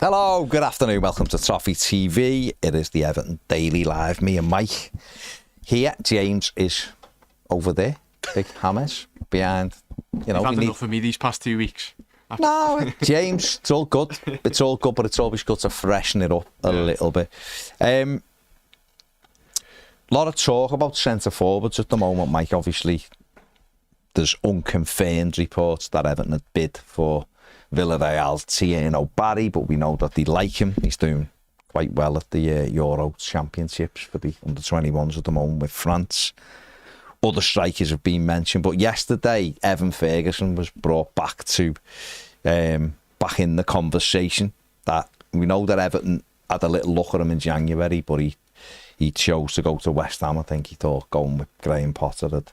Hello, good afternoon. Welcome to Toffee TV. It is the Everton Daily Live. Me and Mike here. James is over there. Big Hammers behind. You know, You've had enough for me these past 2 weeks. No, James, it's all good. It's all good, but it's always good to freshen it up a little bit. A lot of talk about centre forwards at the moment, Mike. Obviously, there's unconfirmed reports that Everton had bid for Villarreal's Tierno Barry, but we know that they like him. He's doing quite well at the Euro Championships for the under-21s at the moment with France. Other strikers have been mentioned, but yesterday Evan Ferguson was brought back to back in the conversation. That we know that Everton had a little look at him in January, but he chose to go to West Ham. I think he thought going with Graham Potter had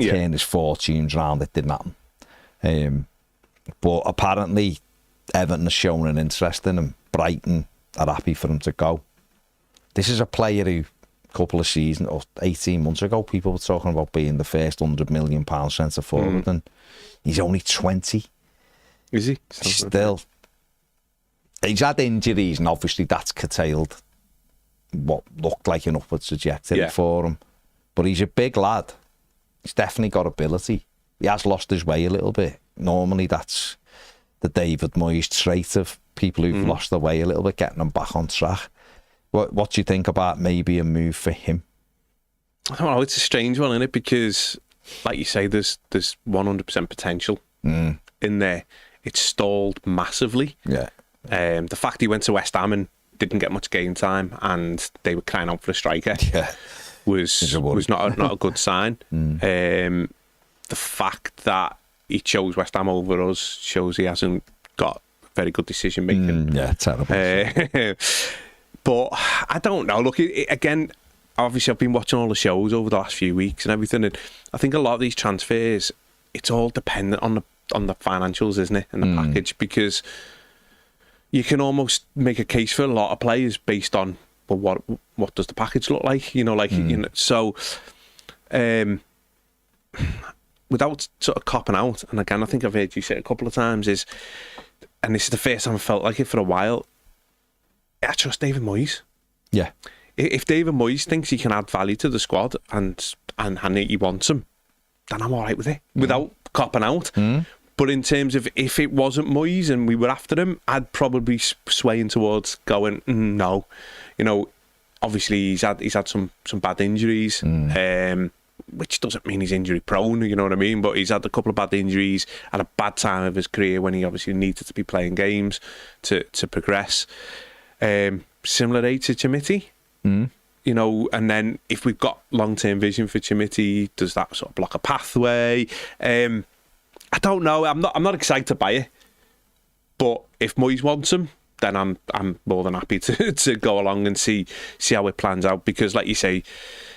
turned his fortunes round. It didn't happen. But apparently Everton has shown an interest in him. Brighton are happy for him to go. This is a player who a couple of seasons or 18 months ago people were talking about being the first £100 million centre forward, and he's only 20. Is he? Still. He's had injuries, and obviously that's curtailed what looked like an upward trajectory for him. But he's a big lad. He's definitely got ability. He has lost his way a little bit. Normally that's the David Moyes trait of people who've lost their way a little bit, getting them back on track. What do you think about maybe a move for him? I don't know, it's a strange one, isn't it? Because, like you say, there's 100% potential in there. It's stalled massively. Yeah. The fact he went to West Ham and didn't get much game time, and they were crying out for a striker, was not a good sign. The fact that he chose West Ham over us shows he hasn't got very good decision making. Terrible. But I don't know. Look, again, obviously I've been watching all the shows over the last few weeks and everything, and I think a lot of these transfers, it's all dependent on the financials, isn't it, and the package, because you can almost make a case for a lot of players based on, well, what does the package look like? You know, so without sort of copping out, and again, I think I've heard you say it a couple of times, and this is the first time I felt like it for a while, I trust David Moyes. Yeah. If David Moyes thinks he can add value to the squad and he wants him, then I'm all right with it, without copping out. But in terms of if it wasn't Moyes and we were after him, I'd probably swaying towards going, no. You know, obviously he's had some bad injuries, which doesn't mean he's injury prone, you know what I mean? But he's had a couple of bad injuries, at a bad time of his career when he obviously needed to be playing games to progress. Similar age to Chimiti, you know, and then if we've got long-term vision for Chimiti, does that sort of block a pathway? I don't know. I'm not excited by it, but if Moyes wants him, then I'm more than happy to go along and see how it plans out, because like you say,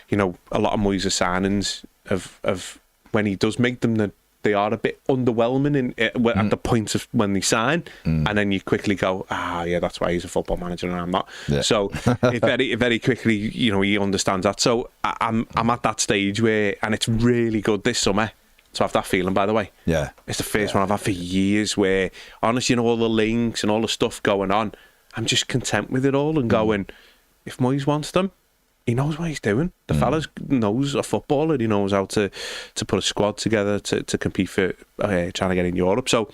you know, a lot of Moyes' signings of when he does make them, they are a bit underwhelming at the point of when they sign, and then you quickly go, that's why he's a football manager and I'm not. So it very quickly, you know, he understands that. So I'm at that stage where, and it's really good this summer to have that feeling, by the way. Yeah. It's the first one I've had for years where, honestly, you know, all the links and all the stuff going on, I'm just content with it all and going, if Moyes wants them, he knows what he's doing. The fella knows a footballer. He knows how to put a squad together to compete for trying to get in Europe. So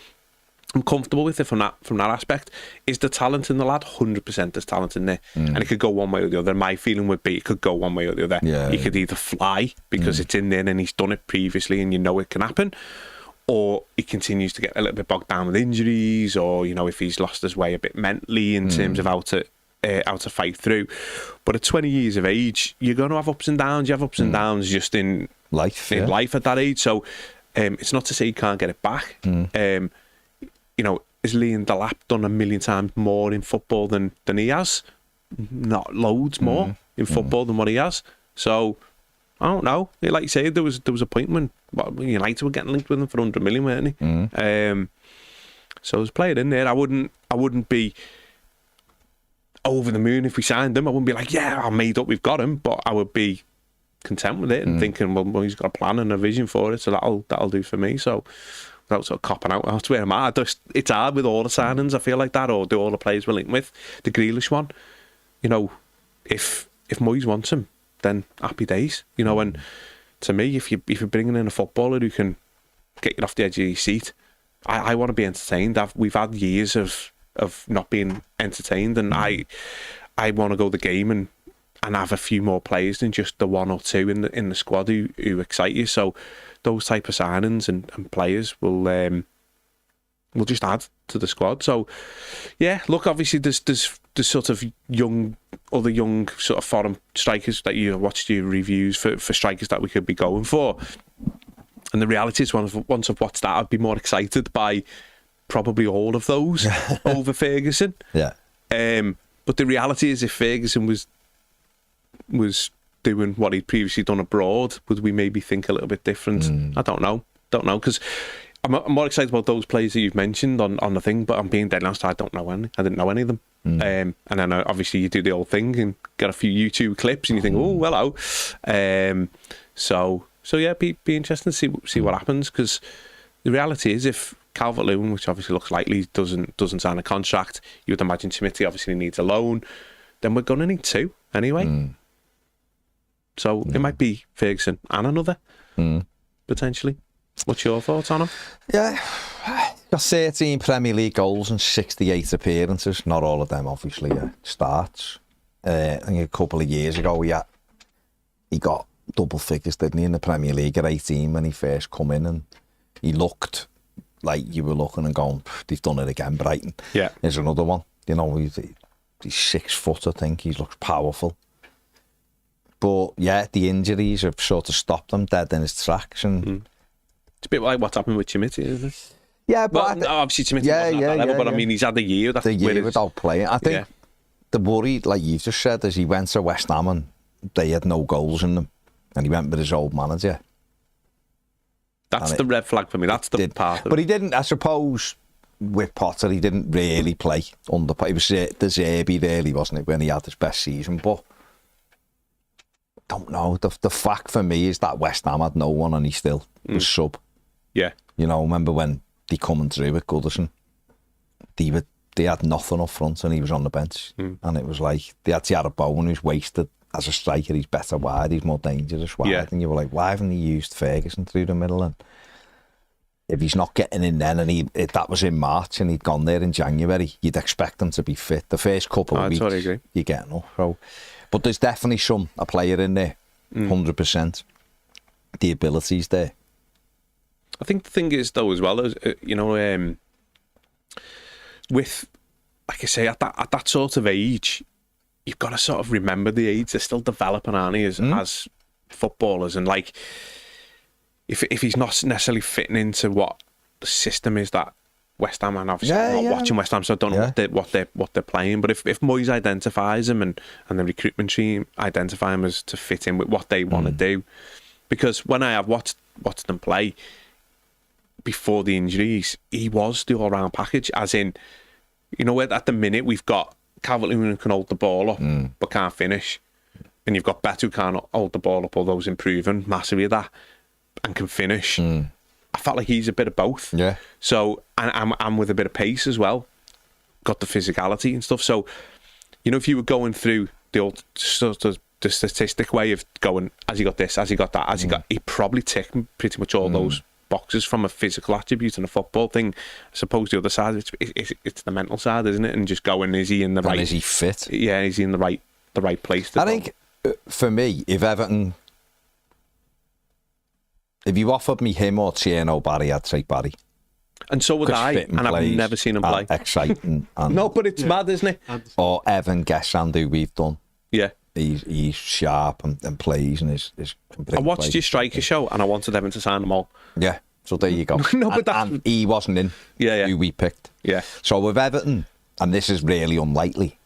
I'm comfortable with it from that aspect. Is the talent in the lad? 100% there's talent in there. And it could go one way or the other. My feeling would be it could go one way or the other. He could either fly because it's in there and he's done it previously and you know it can happen, or he continues to get a little bit bogged down with injuries, or, you know, if he's lost his way a bit mentally in terms of how to fight through. But at 20 years of age, you're going to have ups and downs. You have ups and downs just in life at that age. So it's not to say you can't get it back. You know, has Liam Delap done a million times more in football than he has? Not loads more in football than what he has. So I don't know. Like you say, there was a point when United were getting linked with him for 100 million, weren't they? So there's a player in there. I wouldn't be over the moon if we signed him. I wouldn't be like, I'm made up, we've got him. But I would be content with it and thinking, well, he's got a plan and a vision for it, so that'll do for me. So without sort of copping out, that's where I'm at. It's hard with all the signings, I feel like that, or do all the players we're linked with. The Grealish one, you know, if Moyes wants him, then happy days, you know. And to me, if you're bringing in a footballer who can get you off the edge of your seat, I want to be entertained. We've had years of not being entertained, and I want to go the game and have a few more players than just the one or two in the squad who excite you. So those type of signings and players will just add to the squad. So yeah, look, obviously there's sort of other young sort of foreign strikers that you watched your reviews for strikers that we could be going for. And the reality is, once I've watched that, I'd be more excited by probably all of those over Ferguson. Yeah. But the reality is, if Ferguson was doing what he'd previously done abroad, would we maybe think a little bit different? I don't know, because I'm more excited about those players that you've mentioned on the thing, but I'm being dead honest, I didn't know any of them. And then obviously you do the old thing and get a few YouTube clips and you think, oh, hello. So yeah, be interesting to see what happens, because the reality is, if Calvert-Lewin, which obviously looks likely, doesn't sign a contract, you would imagine Timothy obviously needs a loan, then we're going to need two anyway. So it might be Ferguson and another, potentially. What's your thoughts on him? Yeah, got 13 Premier League goals and 68 appearances. Not all of them, obviously, starts. I think a couple of years ago, he got double figures, didn't he, in the Premier League at 18 when he first come in, and he looked like you were looking and going, they've done it again, Brighton. Yeah. Here's another one. You know, he's 6 foot, I think. He looks powerful. But yeah, the injuries have sort of stopped him dead in his tracks. And it's a bit like what's happened with Timothy, isn't it? Yeah, but obviously Timothy wasn't at that level, but I mean, he's had a year. The year without playing. I think the worry, like you've just said, is he went to West Ham and they had no goals in them, and he went with his old manager. That's the red flag for me. That's the part. But he didn't, I suppose, with Potter, he didn't really play under. It was the Zerbi, really, wasn't it, when he had his best season? But don't know. The fact for me is that West Ham had no one and he still was sub. Yeah. You know, remember when they coming through with Goodison? They had nothing up front and he was on the bench. And it was like, they had Jarrett Bowen, who's wasted as a striker. He's better wide, he's more dangerous wide. Yeah. And you were like, why haven't he used Ferguson through the middle? And if he's not getting in then, and that was in March and he'd gone there in January, you'd expect him to be fit. The first couple of weeks, totally agree. You get enough. So, but there's definitely a player in there, 100%. The ability's there. I think the thing is, though, as well, as you know, with, like I say, at that sort of age, you've got to sort of remember the age. They're still developing, aren't they, as footballers? And like, if he's not necessarily fitting into what the system is that West Ham, and obviously I'm not watching West Ham, so I don't know what they're playing. But if Moyes identifies him and the recruitment team identify him as to fit in with what they want to do, because when I have watched them play before the injuries, he was the all-round package. As in, you know, at the minute we've got Calvert-Lewin who can hold the ball up but can't finish, and you've got Bet who can't hold the ball up, although he's improving massively at that and can finish. I felt like he's a bit of both. Yeah. So, and I'm with a bit of pace as well. Got the physicality and stuff. So, you know, if you were going through the old sort of the statistic way of going, has he got this, has he got that, has he got, he probably ticked pretty much all those boxes from a physical attribute and a football thing. I suppose the other side, it's the mental side, isn't it? And just going, is he in the right? Is he fit? Yeah, is he in the right place? I think for me, if Everton, if you offered me him or Tierno Barry, I'd take Barry. And so would I, and I've never seen him play. Exciting. And no, but it's mad, isn't it? Or Evan Gessan, who we've done. Yeah. He's sharp and plays and is complete. I watched your striker show and I wanted Evan to sign them all. Yeah, so there you go. No, but and he wasn't in who we picked. Yeah. So with Everton, and this is really unlikely,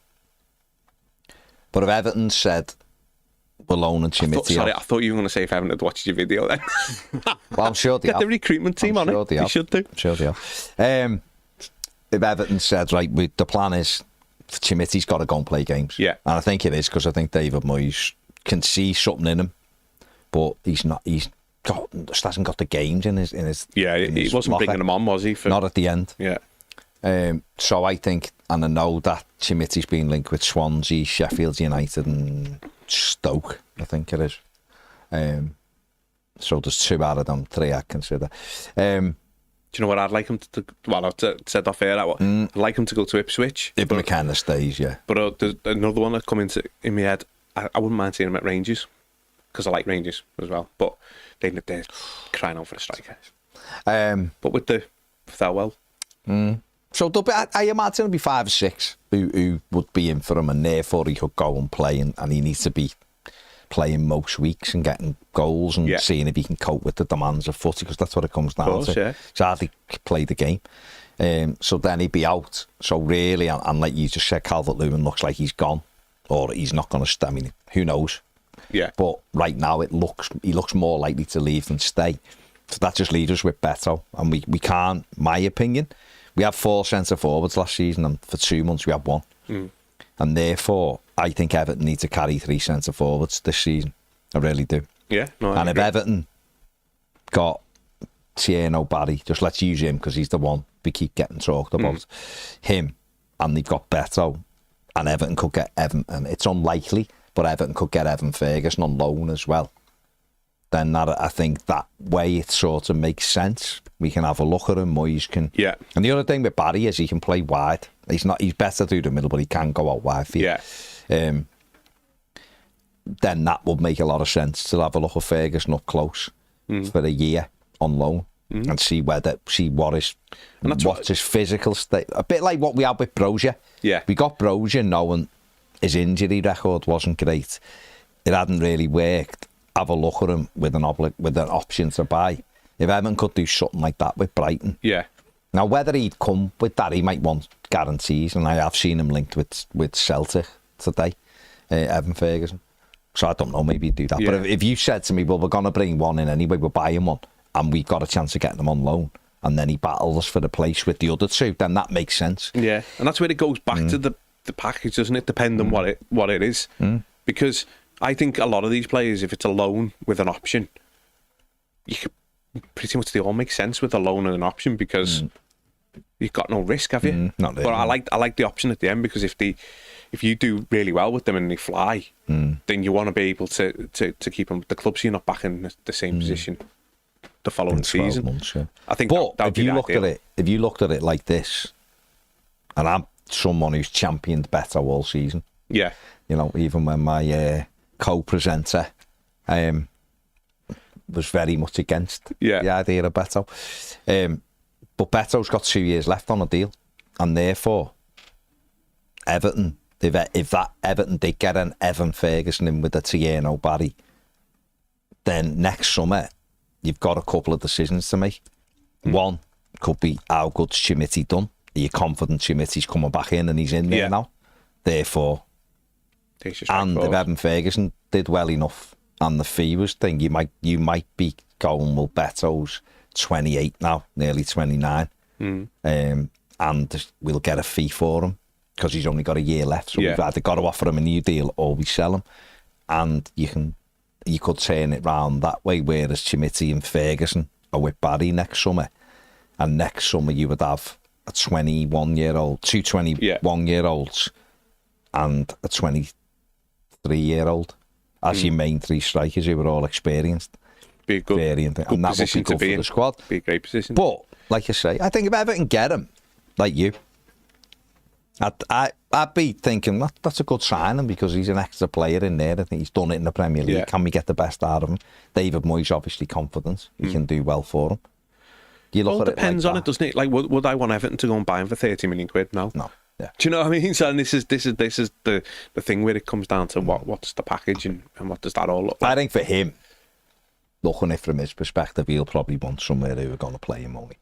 but if Everton said, we're loaning Timothy. I thought you were going to say if Evan had watched your video then. Well, I'm sure they have. Get the recruitment team on it. They should do. I'm sure they have. If Everton said, right, the plan is Timothy's got to go and play games. Yeah. And I think it is, because I think David Moyes can see something in him, but he's just hasn't got the games in his. Yeah, he wasn't locker. bringing them on, was he? Not at the end. Yeah. So I think, and I know that Chimity's been linked with Swansea, Sheffield United, and Stoke. I think it is. So there's 2 out of them, 3 I consider. Do you know what I'd like him to? Well, I've said off air. I'd like him to go to Ipswich. If McKenna stays, yeah. But there's another one that come in my head. I wouldn't mind seeing him at Rangers, because I like Rangers as well. But they're crying out for a striker. But with the Thelwell. So I imagine there'll be 5 or 6 who would be in for him, and therefore he could go and play, and he needs to be playing most weeks and getting goals and seeing if he can cope with the demands of footy, because that's what it comes down to. Yeah. It's hardly play the game. So then he'd be out. So really, and like you just said, Calvert-Lewin looks like he's gone, or he's not going to stay. I mean, who knows? Yeah. But right now he looks more likely to leave than stay. So that just leaves us with Beto, and we can't, my opinion, we had 4 centre forwards last season, and for 2 months we had 1. And therefore, I think Everton need to carry 3 centre forwards this season. I really do. Yeah. No, and if Everton got Tierney, Barry, just let's use him because he's the one we keep getting talked about. Him, and they've got Beto, and Everton could get Evan, and it's unlikely, but Everton could get Evan Ferguson on loan as well. Then I think that way it sort of makes sense. We can have a look at him. Moyes can. Yeah. And the other thing with Barry is he can play wide. He's better through the middle, but he can go out wide for you. Yeah. Then that would make a lot of sense to have a look at Ferguson up close for a year on loan and see what's his physical state. A bit like what we had with Brozier. Yeah. We got Brozier knowing his injury record wasn't great. It hadn't really worked. Have a look at him with an option to buy. If Evan could do something like that with Brighton. Yeah. Now, whether he'd come with that, he might want guarantees, and I have seen him linked with Celtic today, Evan Ferguson. So I don't know, maybe he'd do that. Yeah. But if you said to me, well, we're going to bring one in anyway, we're buying one, and we got a chance of getting them on loan, and then he battles us for the place with the other 2, then that makes sense. Yeah, and that's where it goes back to the package, doesn't it? Depending on what it is. Because I think a lot of these players, if it's a loan with an option, you could pretty much, they all make sense with a loan and an option, because you've got no risk, have you? Not really. But I like the option at the end, because if you do really well with them and they fly, then you want to be able to keep them with the club, so you're not back in the same position the following season. Months, yeah. I think but that would if be you looked at it like this, and I'm someone who's championed Beto all season. Yeah. You know, even when my co-presenter was very much against the idea of Beto. But Beto's got 2 years left on the deal, and therefore Everton, if that Everton did get an Evan Ferguson in with a Tierney Barry, then next summer you've got a couple of decisions to make. One could be, how good's Chimity done? Are you confident Chimity's coming back in and he's in there now? Therefore, and if Evan Ferguson did well enough and the fee was thing, you might be going, well, Beto's 28 now, nearly 29, and we'll get a fee for him because he's only got a year left. So we've either got to offer him a new deal or we sell him, and you could turn it round that way. Whereas Chimity and Ferguson are with Barry next summer, and next summer you would have a 21-year-old, 2 21-year-olds, and a 23-year-old as your main 3 strikers who were all experienced. Be a good and that position would be good to be for in. the squad. Be a great position. But like I say, I think if Everton get him, like you, I'd be thinking that's a good signing because he's an extra player in there. I think he's done it in the Premier League. Can we get the best out of him? David Moyes obviously confident he can do well for him. You look well, at it depends on it, doesn't it? Like, would I want Everton to go and buy him for 30 million quid? No. Yeah. Do you know what I mean? So, and this is the thing where it comes down to what's the package and what does that all look like? I think for him, looking at it from his perspective, he'll probably want somewhere who are going to play him only.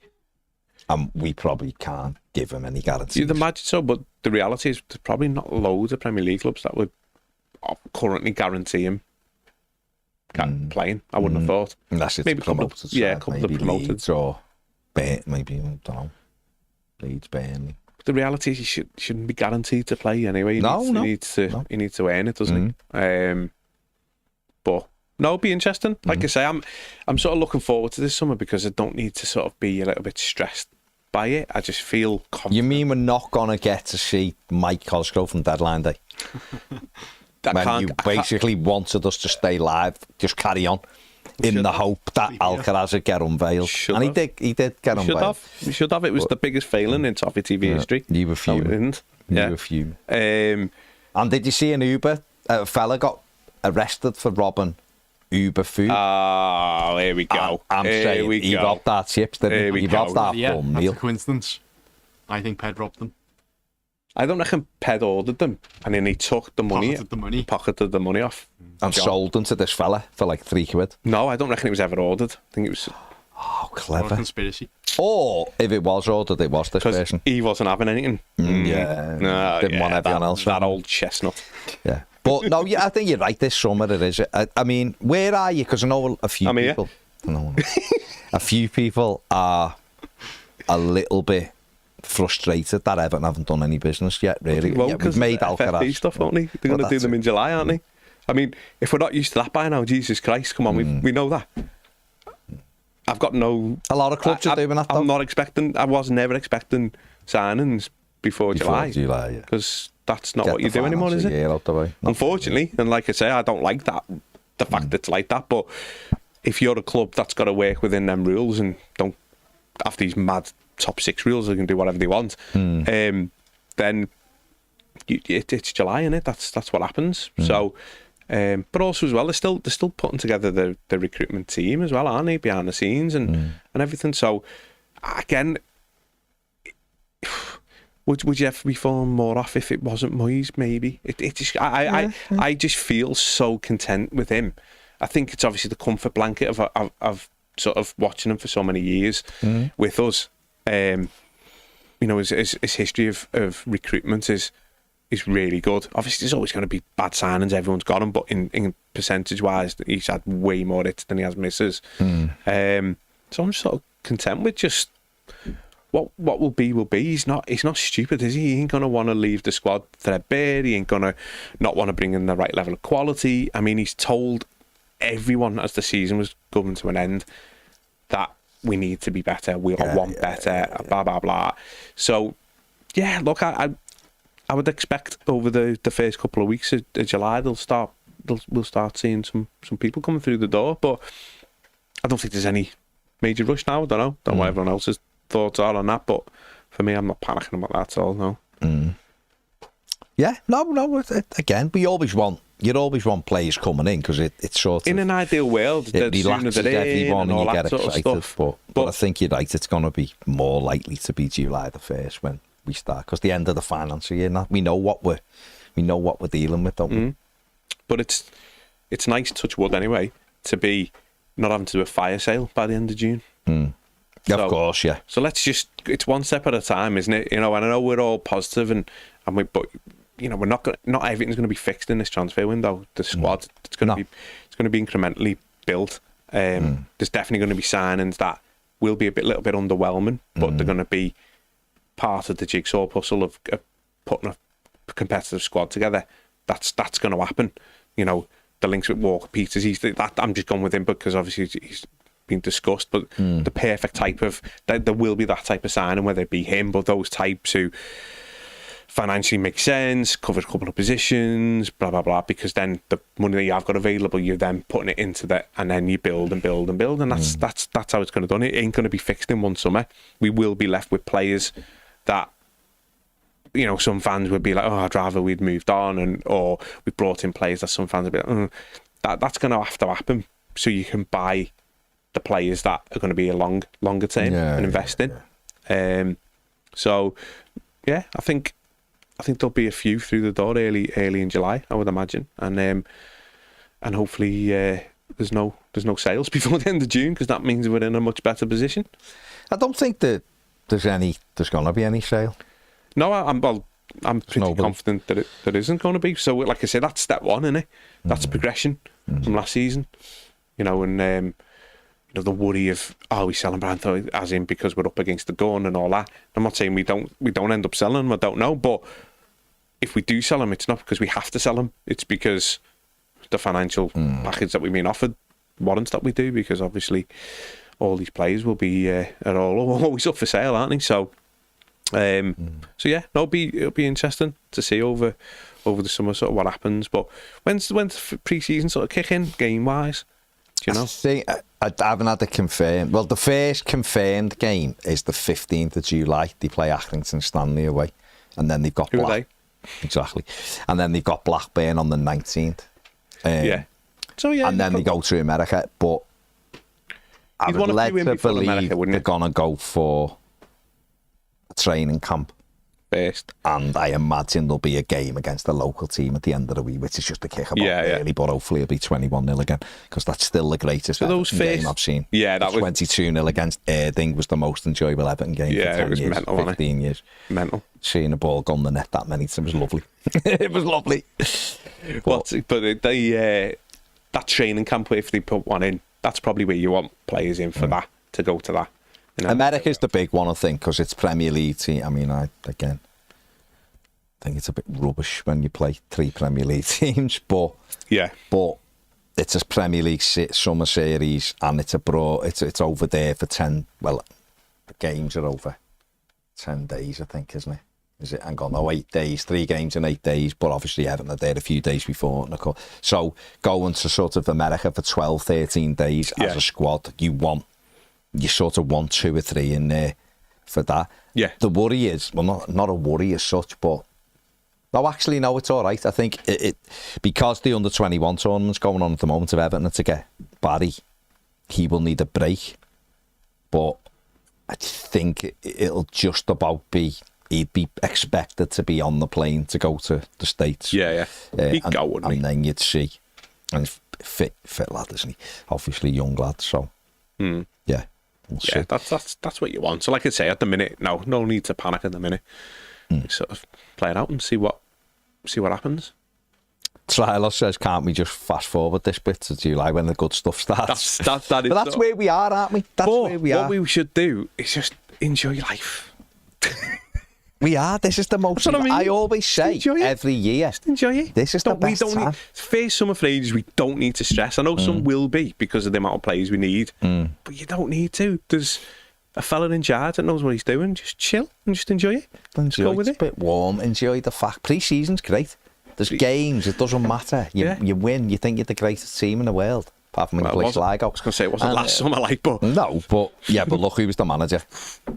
And we probably can't give him any guarantees. You'd imagine so, but the reality is there's probably not loads of Premier League clubs that would currently guarantee him playing. I wouldn't have thought. Unless it's maybe promoted. A couple of promoted. Leeds or maybe, I don't know, Leeds, Burnley. But the reality is he shouldn't be guaranteed to play anyway. He needs to earn it, doesn't he? But it'll be interesting. Like I say, I'm sort of looking forward to this summer because I don't need to sort of be a little bit stressed by it. I just feel confident. You mean we're not going to get to see Mike Cosgrove from Deadline Day? When you basically wanted us to stay live, just carry on, in the hope that Alcaraz would get unveiled. And he did get unveiled. We should have. It was the biggest failing in Toffee TV history. You were fuming. You were fuming. And did you see an Uber? A fella got arrested for robbing Uber food. Oh, here we go. I'm saying he robbed our chips, didn't he? He robbed our full meal. That's a coincidence. I think Ped robbed them. I don't reckon Ped ordered them, and then he took the money, pocketed the money off, and sold them to this fella for like £3. No, I don't reckon it was ever ordered. I think it was. Oh, clever. What a conspiracy. Or if it was ordered, it was this person. He wasn't having anything. Didn't want everyone else. That old chestnut. Yeah. But no, I think you're right. This summer it is. I mean, where are you? Because I know a few people. A few people are a little bit frustrated that Everton haven't done any business yet. Really, we've made Alcaraz stuff, aren't they? They're going to do them in July, aren't they? I mean, if we're not used to that by now, Jesus Christ, come on, we know that. I've got no. A lot of clubs are doing that. I'm not expecting. I was never expecting signings before July. Because that's not what you do anymore, is it? Out the way. Unfortunately, and like I say, I don't like that. The fact it's like that, but if you're a club that's got to work within them rules and don't have these mad top 6 rules, they can do whatever they want. Then it's July, innit? That's what happens. So, but also as well, they're still putting together the recruitment team as well, aren't they, behind the scenes and everything. So again, would you ever be falling more off if it wasn't Moyes? Maybe I just feel so content with him. I think it's obviously the comfort blanket of sort of watching him for so many years with us. You know, his history of recruitment is really good. Obviously, there's always going to be bad signings. Everyone's got them, but in percentage wise, he's had way more hits than he has misses. So I'm just sort of content with just what will be will be. He's not stupid, is he? He ain't going to want to leave the squad threadbare. He ain't going to not want to bring in the right level of quality. I mean, he's told everyone as the season was coming to an end that we need to be better. We all want better. Blah blah blah. So yeah, look, I would expect over the first couple of weeks of July we'll start seeing some people coming through the door. But I don't think there's any major rush now. I don't know. Don't know what everyone else's thoughts are on that. But for me, I'm not panicking about that at all. No. Yeah, no. Again, you always want players coming in because it's sort of in an ideal world. It relaxes everyone and you get excited. But I think you're right. It's going to be more likely to be July the 1st when we start, because the end of the financial year. We know what we're dealing with, don't we? But it's nice, touch wood anyway, to be not having to do a fire sale by the end of June. So, of course, yeah. So it's one step at a time, isn't it? You know, and I know we're all positive but you know, not everything's going to be fixed in this transfer window. The squad, it's going to be incrementally built. There's definitely going to be signings that will be little bit underwhelming, but they're going to be part of the jigsaw puzzle of putting a competitive squad together. That's going to happen. You know, the links with Walker Peters. I'm just going with him because obviously he's been discussed. But the perfect type of there will be that type of signing, whether it be him, but those types who financially make sense, cover a couple of positions, blah blah blah. Because then the money that you have got available, you're then putting it into that, and then you build and build and build, and that's how it's going to be done. It ain't going to be fixed in one summer. We will be left with players that, you know, some fans would be like, oh, I'd rather we'd moved on, or we brought in players that some fans would be like, that's going to have to happen so you can buy the players that are going to be a longer term and invest in. So yeah, I think there'll be a few through the door early in July, I would imagine, and hopefully there's no sales before the end of June, because that means we're in a much better position. I don't think that there's going to be any sale. No, I'm pretty confident that there isn't going to be. So, like I said, that's step one, isn't it? That's progression from last season. You know, and you know, the worry of, are we selling Brandt, as in because we're up against the gun and all that. I'm not saying we don't end up selling them. I don't know, but if we do sell them, it's not because we have to sell them. It's because the financial package that we've been offered warrants that we do, because obviously all these players will be are always up for sale, aren't they? So, so yeah, it'll be interesting to see over the summer sort of what happens. But when's the pre-season sort of kick in game wise? Do you know? I haven't had it confirmed. Well, the first confirmed game is the 15th of July. They play Accrington Stanley away, and then they've got Who are they? Exactly, and then they've got Blackburn on the 19th. Yeah. So yeah, and then they go to America, but I would led to believe they're gonna go for a training camp first, and I imagine there'll be a game against the local team at the end of the week, which is just a kick about really, but hopefully it'll be 21-0 again, because that's still the greatest game I've seen. Yeah, that was 22-0 against Erding was the most enjoyable Everton game for 10 years, mental, 15 years. Mental. Seeing the ball go on the net that many times was lovely. It was lovely. But that training camp, if they put one in, that's probably where you want players in for that, to go to that. You know? America's the big one, I think, because it's Premier League team. I mean, I think it's a bit rubbish when you play 3 Premier League teams, but it's a Premier League summer series, and it's it's over there for 10. Well, the games are over 10 days, I think, isn't it? Is it? Hang on, 8 days, 3 games in 8 days, but obviously Everton are there a few days before. So going to sort of America for 12, 13 days as a squad, you sort of want 2 or 3 in there for that. Yeah. The worry is, well, not a worry as such, but no, actually, no, it's all right. I think it because the under-21 tournament's going on at the moment of Everton to get Barry, he will need a break, but I think it'll just about be. He'd be expected to be on the plane to go to the States. Yeah. He'd go, wouldn't he? And then you'd see. And he's fit lad, isn't he? Obviously young lad, so yeah. We'll see. That's what you want. So like I say, at the minute, no need to panic at the minute. Sort of play it out and see what happens. Silas says, can't we just fast forward this bit to July when the good stuff starts? That's where we are, aren't we? Where we are. What we should do is just enjoy life. We are. This is the most. That's what I mean. I always say every year. Just enjoy it. This is the best time. First summer for ages, we don't need to stress. I know some will be because of the amount of players we need, but you don't need to. There's a fella in charge that knows what he's doing. Just chill and just enjoy it. Go with it. It's a bit warm. Enjoy the fact. Pre-season's great. There's games. It doesn't matter. You win. You think you're the greatest team in the world. Apart from when you play Sligo. I was going to say it wasn't last summer, but no, but look who was the manager,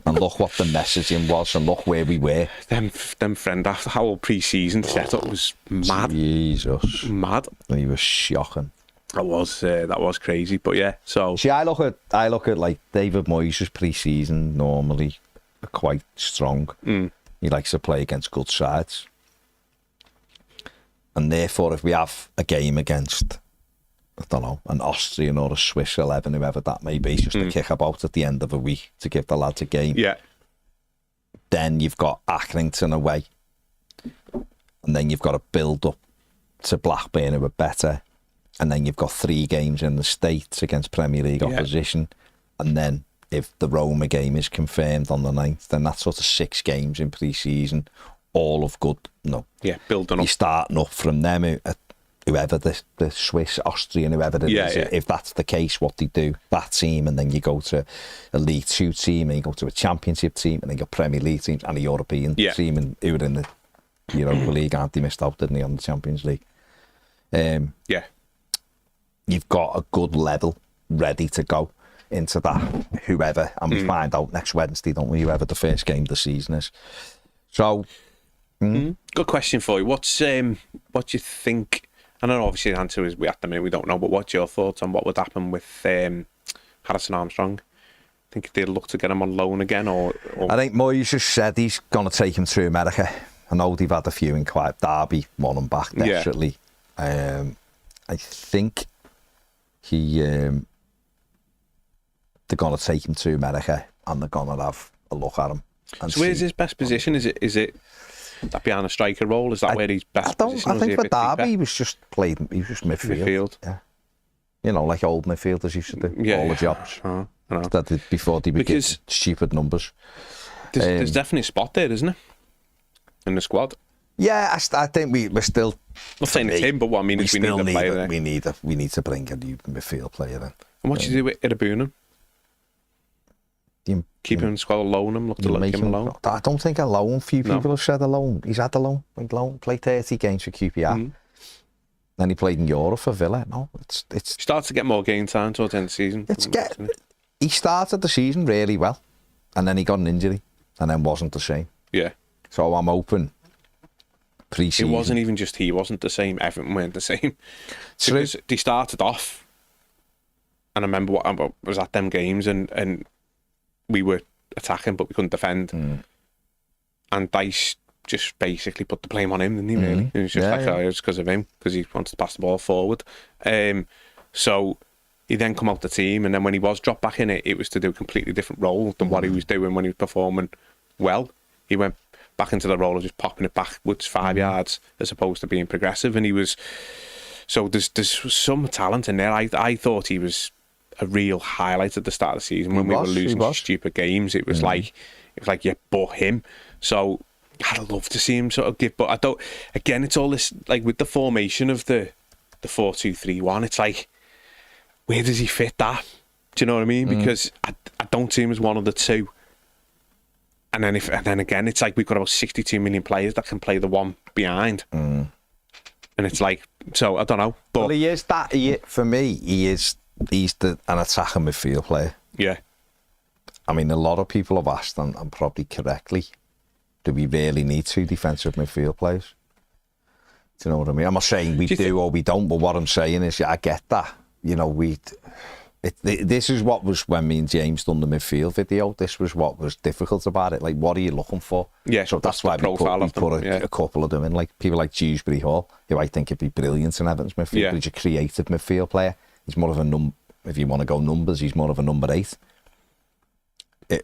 and look what the messaging was, and look where we were. Them friend after how whole pre-season setup was mad. Jesus, mad. He was shocking. That was crazy, but yeah. So see, I look at like David Moyes' pre-season normally are quite strong. He likes to play against good sides, and therefore, if we have a game against, I don't know, an Austrian or a Swiss 11, whoever that may be, just a kick about at the end of a week to give the lads a game. Yeah. Then you've got Accrington away. And then you've got to build up to Blackburn, who are better. And then you've got 3 games in the States against Premier League opposition. And then if the Roma game is confirmed on the 9th, then that's sort of 6 games in pre-season, all of good. No. Yeah, building up. You're starting up from them, whoever the Swiss, Austrian, whoever it is, if that's the case, what they do, that team, and then you go to a League 2 team, and you go to a Championship team, and then you got Premier League teams, and a European team, and who are in the Europa League, aren't they? Missed out, didn't they, on the Champions League? You've got a good level ready to go into that, whoever, and we find out next Wednesday, don't we, whoever the first game of the season is. So, good question for you. What do you think? I know obviously the answer is at the minute we don't know, but what's your thoughts on what would happen with Harrison Armstrong? Think they'd look to get him on loan again, or... I think Moyes has said he's going to take him to America. I know they've had a few in quiet. Derby won him back desperately. I think they're going to take him to America, and they're going to have a look at him. So where's his best position? Is it that behind a striker role? Is that where he's best position? I think for Derby he was just midfield. Yeah. You know, like old midfielders used to do all the jobs. That did before they would get stupid numbers. There's definitely a spot there, isn't it? In the squad. Yeah, I think we're still Not saying it's him, but what I mean is we need a player there. We need to bring a new midfield player in. And what do you do with Irabuna? Keep him in squad, loan him, look to let him alone. I don't think a loan. Few people have said a loan. He's had a loan. Played 30 games for QPR. Then he played in Europe for Villa. No, it's. He starts to get more game time towards the end of the season. He started the season really well, and then he got an injury, and then wasn't the same. Yeah. So I'm hoping. Pre-season. It wasn't even just he wasn't the same. Everton weren't the same. Because they started off, and I remember I was at them games, and we were attacking, but we couldn't defend. And Dice just basically put the blame on him, didn't he? Really, it was just it was because of him, because he wanted to pass the ball forward. So he then come out the team, and then when he was dropped back in it was to do a completely different role than what he was doing when he was performing well. He went back into the role of just popping it backwards 5 yards as opposed to being progressive, and he was. So there's some talent in there. I thought he was a real highlight at the start of the season when we were losing stupid games. It was like you bought him. So I'd love to see him sort of give, but I don't. Again, it's all this like with the formation of the 4-2-3-1. It's like, where does he fit that? Do you know what I mean? Because I don't see him as one of the two. And then again, it's like we've got about 62 million players that can play the one behind. And it's like, so I don't know. But well, he is that. For me, he's an attacking midfield player. Yeah. I mean, a lot of people have asked, and probably correctly, do we really need 2 defensive midfield players? Do you know what I mean? I'm not saying we do or we don't, but what I'm saying is, I get that. You know, this is what was when me and James done the midfield video. This was what was difficult about it. Like, what are you looking for? Yeah, so that's why we put a couple of them in. Like people like Dewsbury Hall, who I think would be brilliant in Everton's midfield. Yeah. He's a creative midfield player. He's more of a if you want to go numbers, he's more of a number 8.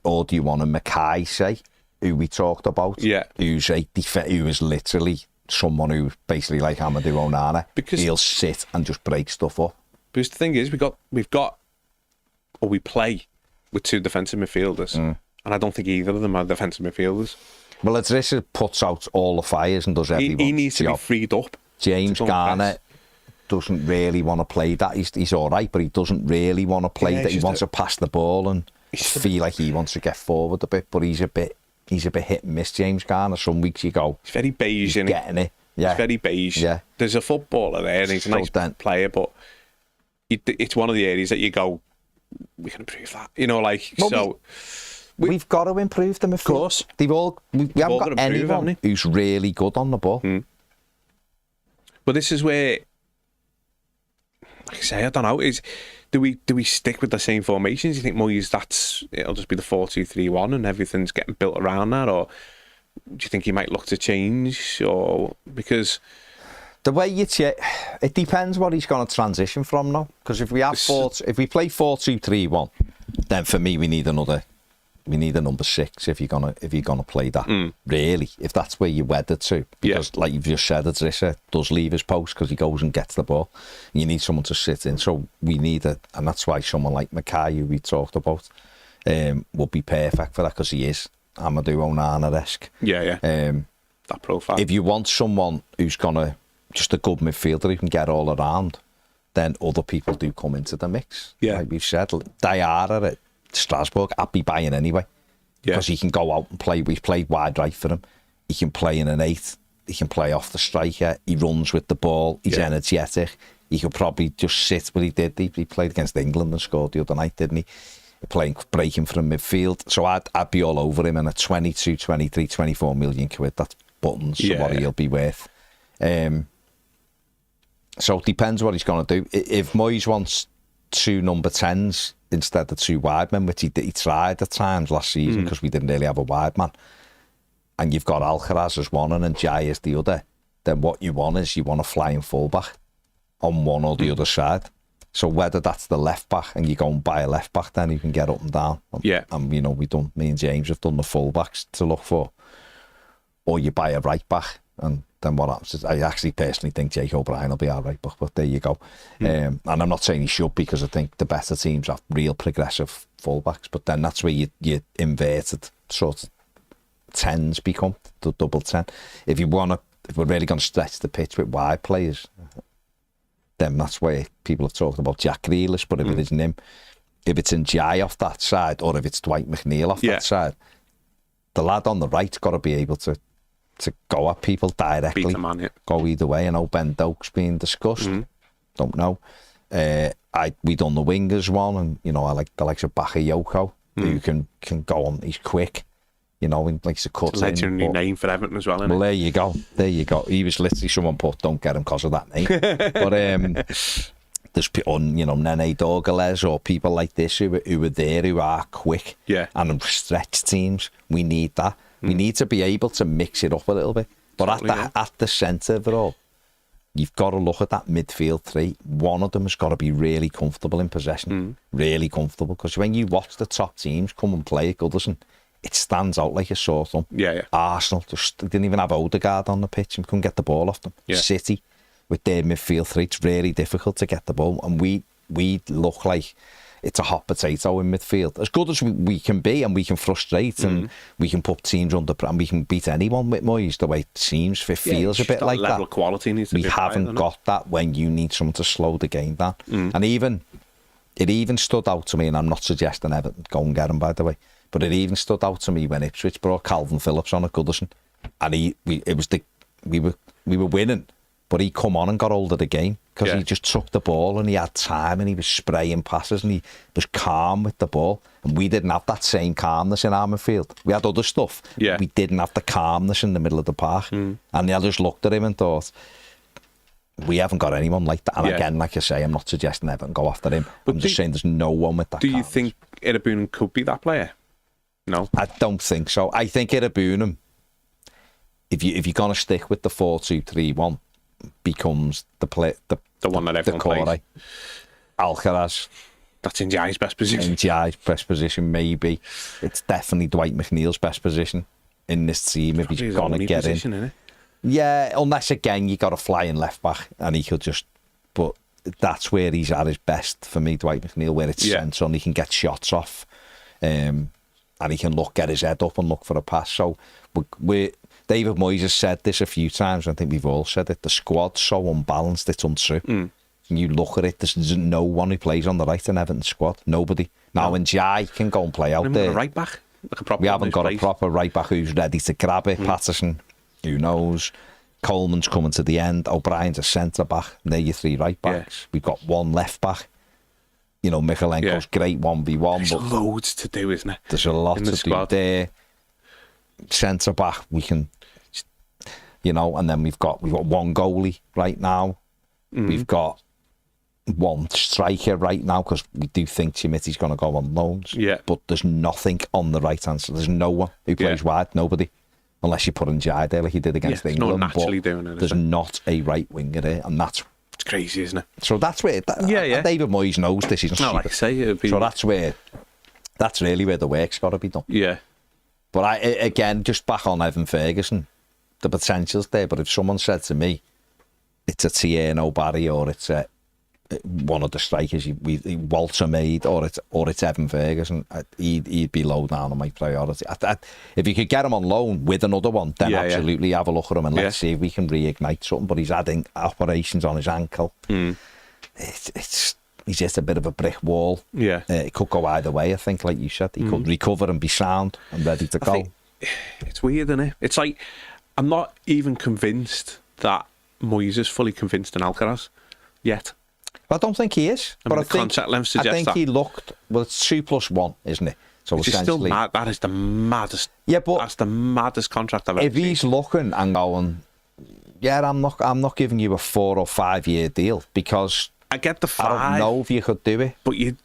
Or do you want a Mackay, say, who we talked about? Yeah, who is literally someone who basically like Amadou Onana. Because he'll sit and just break stuff up. Because the thing is, we play with 2 defensive midfielders, and I don't think either of them are defensive midfielders. Well, Idrissa puts out all the fires and does everyone's He needs to be freed up. James Garner doesn't really want to play that. He's all right, but he doesn't really want to play that. He wants to pass the ball and feel like he wants to get forward a bit, but he's a bit hit and miss, James Garner. Some weeks you go, he's very beige, he's getting it. Yeah. He's very beige. Yeah. There's a footballer there, and he's a nice player, but it's one of the areas that you go, we can improve that. You know, like, well, so... We've got to improve them, of course. We haven't got anyone who's really good on the ball. But this is where, like I say, I don't know, do we stick with the same formations? Do you think Moyes, it'll just be the 4-2-3-1 and everything's getting built around that? Or do you think he might look to change? Or because... The way it depends what he's going to transition from now. Because if we play 4-2-3-1, then for me we need a number 6 if you're gonna play that. Really, if that's where you wedded to. Because like you've just said, Idrissa does leave his post because he goes and gets the ball. You need someone to sit in. So we need and that's why someone like Mackay, who we talked about, would be perfect for that, because he is Amadou Onana-esque. That profile. If you want someone who's gonna just a good midfielder who can get all around, then other people do come into the mix. Like we've said, Diarra at Strasbourg, I'd be buying anyway. Because he can go out and play. We've played wide right for him. He can play in an 8. He can play off the striker. He runs with the ball. He's energetic. He could probably just sit where he did. He played against England and scored the other night, didn't he? Breaking from midfield. So I'd be all over him. And at 22, 23, 24 million quid, that's buttons for what he'll be worth. So it depends what he's going to do. If Moyes wants 2 number 10s instead of 2 wide men, which he tried at times last season because we didn't really have a wide man, and you've got Alcaraz as one and Jai as the other, then what you want is a flying fullback on one or the other side. So whether that's the left back and you go and buy a left back, then you can get up and down. And you know, me and James have done the fullbacks to look for, or you buy a right back. And then what happens is, I actually personally think Jake O'Brien will be our right back, but there you go. And I'm not saying he should, because I think the better teams have real progressive fullbacks, but then that's where you inverted sort of 10s become the double 10. If you want if we're really going to stretch the pitch with wide players, then that's where people have talked about Jack Grealish, but if it isn't him, if it's Njai off that side, or if it's Dwight McNeil off that side, the lad on the right's got to be able to go at people directly. Beat the man, yeah. Go either way. I know Ben Doak's being discussed. Don't know. We done the wingers one, and you know, I like the likes of Bakayoko, who can go on. He's quick. You know, and likes to cut. It's a legendary name for Everton as well, isn't well, it? there you go. There you go. He was literally someone put, don't get him because of that name. But there's people, you know, Nene Dorgales or people like this who are there, who are quick. Yeah. And stretch teams. We need that. We need to be able to mix it up a little bit. But Totally, at the centre of it all, you've got to look at that midfield three. One of them has got to be really comfortable in possession. Really comfortable. Because when you watch the top teams come and play at Goodison, it stands out like a sore thumb. Yeah. Arsenal didn't even have Odegaard on the pitch and couldn't get the ball off them. Yeah. City, with their midfield three, it's really difficult to get the ball. And we look like it's a hot potato in midfield. As good as we can be, and we can frustrate, and we can put teams under, and we can beat anyone with Moyes, the way it seems, it feels a bit like level that. Of quality needs to we be haven't higher, got that when you need someone to slow the game down. And it even stood out to me, and I'm not suggesting Everton go and get him, by the way, but it even stood out to me when Ipswich brought Calvin Phillips on at Goodison, and we were winning, but he come on and got hold of the game because he just took the ball and he had time and he was spraying passes and he was calm with the ball, and we didn't have that same calmness in our midfield. We had other stuff, we didn't have the calmness in the middle of the park. And I just looked at him and thought, we haven't got anyone like that. And again, like I say, I'm not suggesting Everton go after him. But I'm just saying there's no one with that. Do you think Irabunum could be that player? No, I don't think so. I think Irabunum, if you're going to stick with the 4-2-3-1, becomes the one that everyone plays. Alcaraz. That's Njai's best position. Njai's best position, maybe. It's definitely Dwight McNeil's best position in this team if he's going to get position, in. Isn't it? Yeah, unless again you got a flying left back and he could just. But that's where he's at his best for me, Dwight McNeil, where it's central and he can get shots off, and he can get his head up and look for a pass. So David Moyes has said this a few times. I think we've all said it. The squad's so unbalanced, it's untrue. And you look at it, there's no one who plays on the right in Everton's squad. Nobody. Now, when Njai can go and play out there. A right back. We haven't got a proper right back who's ready to grab it. Patterson, who knows? Coleman's coming to the end. O'Brien's a centre back. They're your three right backs. We've got one left back. You know, Michalenko's great 1v1. There's loads to do, isn't it? There's a lot to do there. Centre back, we can, you know, and then we've got one goalie right now. We've got one striker right now because we do think Chimitti's going to go on loans. Yeah. But there's nothing on the right hand side. There's no one who plays wide. Nobody. Unless you put in Njai there like he did against England. Not naturally doing it. There's not a right winger there, and it's crazy, isn't it? So that's where David Moyes knows this isn't stupid. Like I say, so that's really where the work's got to be done. Yeah. But again, just back on Evan Ferguson, the potential's there. But if someone said to me, it's a Tierno Barry or it's one of the strikers Walter made or it's Evan Ferguson, he'd be low down on my priority. If you could get him on loan with another one, then absolutely have a look at him and let's see if we can reignite something. But he's adding operations on his ankle. He's just a bit of a brick wall. Yeah, it could go either way. I think, like you said, he could recover and be sound and ready to go. It's weird, isn't it? It's like I'm not even convinced that Moyes is fully convinced in Alcaraz yet. I don't think he is. But I think contract length suggests I think he looked. Well, it's 2+1, isn't it? So which is still mad. That is the maddest. Yeah, but that's the maddest contract I've ever seen. If he's looking and going, I'm not giving you a 4 or 5 year deal because I get the 5. I don't know if you could do it. But you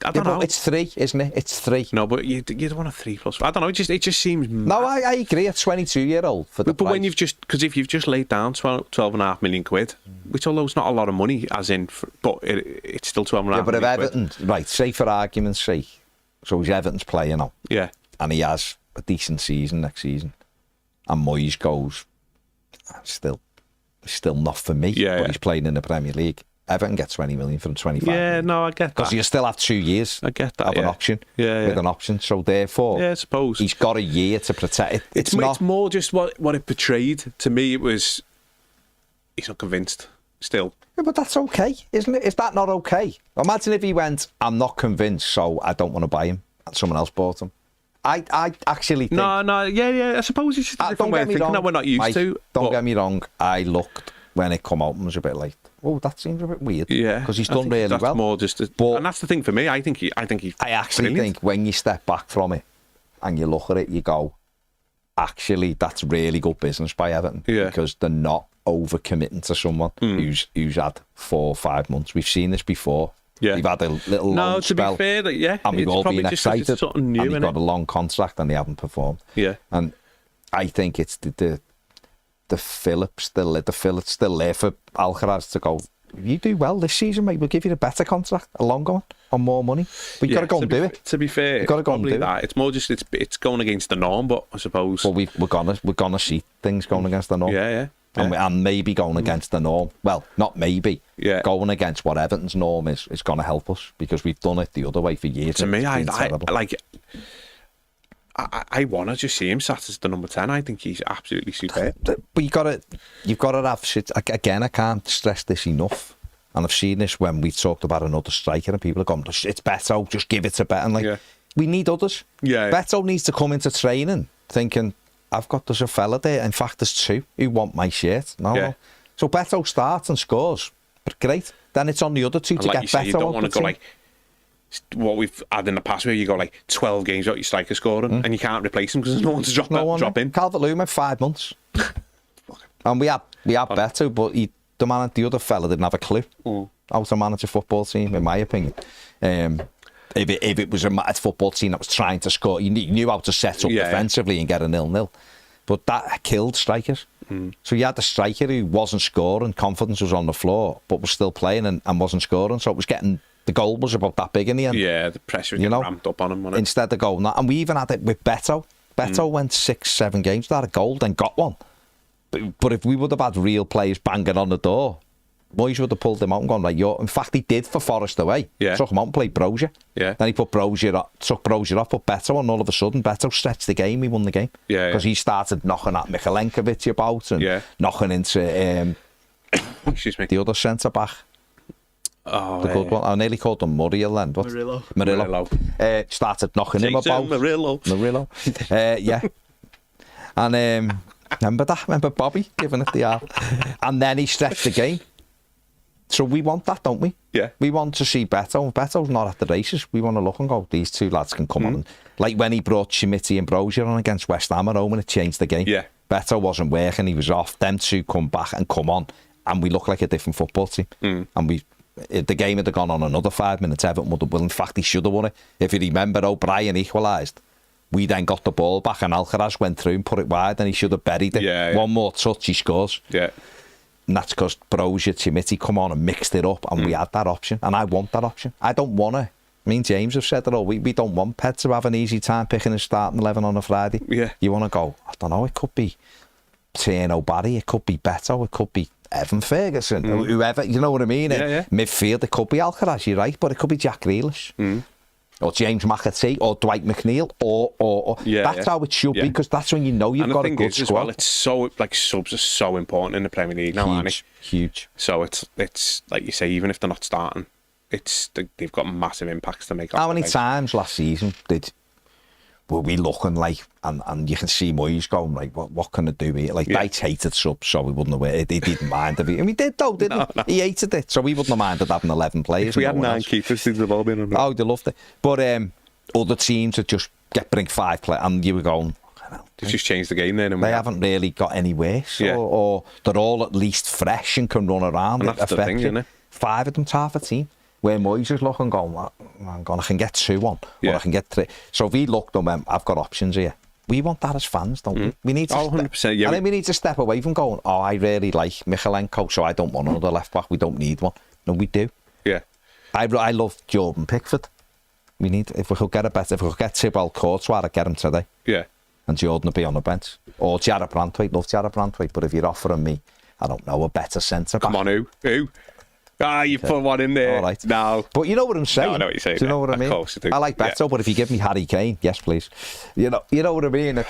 I don't know. It's 3, isn't it? It's 3. No, but you don't want a 3+. I don't know. It just seems mad. No, I agree. A 22-year-old for the But when you've just, because if you've just laid down 12.5 million quid, which although it's not a lot of money, as in, but it's still 12.5 million. Yeah, but if Everton, right, say for argument's sake, so he's Everton's player now. Yeah. And he has a decent season next season, and Moyes goes, still not for me. Yeah, but he's playing in the Premier League. Everton get 20 million from 25 Yeah, million. no, I get that. Because you still have 2 years I get that, of an option. With an option. So therefore, I suppose he's got a year to protect it. It's more just what it portrayed. To me, it was, he's not convinced still. Yeah, but that's okay, isn't it? Is that not okay? Imagine if he went, I'm not convinced, so I don't want to buy him, and someone else bought him. I actually think... I suppose it's just a different way of thinking that we're not used to. Don't get me wrong, I looked when it come out and was a bit like, oh, that seems a bit weird. Yeah. Because he's done really well. More just and that's the thing for me. I think he's I actually brilliant. think when you step back from it and you look at it, you go, actually, that's really good business by Everton. Yeah. Because they're not over-committing to someone who's had 4 or 5 months. We've seen this before. Yeah. We've had a little long spell. To be fair, yeah. And we've all been excited. New, and they've got a long contract and they haven't performed. Yeah. And I think it's the Phillips still there for Alcaraz to go, if you do well this season, mate, we'll give you a better contract, a longer one, and more money. But you've got to go and do it. To be fair, you've got to go and do that. It's more just it's going against the norm, but I suppose. Well, we're gonna see things going against the norm. Yeah. And maybe going against the norm. Well, not maybe. Yeah. Going against what Everton's norm is going to help us because we've done it the other way for years. To me, I want to just see him sat as the number 10. I think he's absolutely superb. But you've got to have shit. Again, I can't stress this enough. And I've seen this when we talked about another striker and people are going, it's Beto, just give it to Beto. We need others. Yeah. Beto needs to come into training thinking, there's a fella there. In fact, there's 2 who want my shirt. No. So Beto starts and scores. But great. Then it's on the other 2 to get Beto. You don't want to go like what we've had in the past where you go like 12 games without your striker scoring and you can't replace him because there's no one to drop in. Calvert-Lewin, 5 months. And we had Beto, but the other fella didn't have a clue how to manage a football team, in my opinion. If it was a football team that was trying to score, you knew how to set up defensively and get a 0-0. But that killed strikers. So you had the striker who wasn't scoring, confidence was on the floor, but was still playing and wasn't scoring. So it was getting, the goal was about that big in the end. Yeah, the pressure was ramped up on him. Instead of going, and we even had it with Beto. Beto went 6-7 games without a goal, then got one. But if we would have had real players banging on the door, Moyes would have pulled him out and gone, right, in fact, he did for Forest away. Yeah. Took him out and played Brozier. Yeah. Then he put Brozier off, took Brozier off, put Beto on, all of a sudden, Beto stretched the game, he won the game. Yeah. Because he started knocking at Mikalenkovic about and knocking into excuse me, the other centre-back. Oh, the good one. I nearly called him Murillo. Murillo. Started knocking him about. Murillo. Yeah. And remember that? Remember Bobby giving it the arm? And then he stretched the game. So we want that, don't we? Yeah. We want to see Beto. Beto's not at the races. We want to look and go, these 2 lads can come on. Like when he brought Schmidt and Brozier on against West Ham at home and it changed the game. Yeah. Beto wasn't working, he was off. Them 2 come back and come on. And we look like a different football team. And if the game had gone on another 5 minutes, Everton would have won. In fact, he should have won it. If you remember, O'Brien equalised. We then got the ball back and Alcaraz went through and put it wide and he should have buried it. Yeah. One more touch, he scores. Yeah. And that's because Brozier, Timothy come on and mixed it up and we had that option. And I want that option. I don't want to. Me and James have said it all. We don't want Ped to have an easy time picking a starting 11 on a Friday. Yeah. You want to go, I don't know, it could be Tierno Barry, it could be Beto, it could be Evan Ferguson, whoever, you know what I mean? Yeah. Midfield, it could be Alcaraz, you're right, but it could be Jack Grealish. Or James McAtee, or Dwight McNeil, or that's how it should be, because that's when you know you've got a good squad. Well, it's so, like, subs are so important in the Premier League now, aren't they? Huge. So it's like you say, even if they're not starting, they've got massive impacts to make. How many times last season were we looking like, and you can see Moyes going like, what can I do here? Like, Dyche hated subs, so he wouldn't have it. He didn't mind it. And he did though, didn't he? No. He hated it, so he wouldn't have minded having 11 players. If we had 9 keepers, they'd have all been on it. Oh, they loved it. But other teams would just bring 5 players, and you were going, they've just changed the game then. They haven't really got any worse, or they're all at least fresh and can run around. And that's the thing, isn't it? 5 of them to half a team. Where Moyes is looking, going, I can get 2 on, or I can get 3. So if he looked and went, I've got options here. We want that as fans, don't we? We need to 100%. Yeah. I think we need to step away from going, I really like Mikalenko, so I don't want another left back. We don't need one. No, we do. Yeah. I love Jordan Pickford. We need, if we could get Thibault Courtois, I'd get him today. Yeah. And Jordan would be on the bench. Or Jarrad Branthwaite, love Jarrad Branthwaite, but if you're offering me, I don't know, a better centre back. Come on, who? You put one in there. All right. No. But you know what I'm saying? No, I know what you're saying. Do you know what I mean? Of course you do. I like Beto, but if you give me Harry Kane, yes, please. You know what I mean?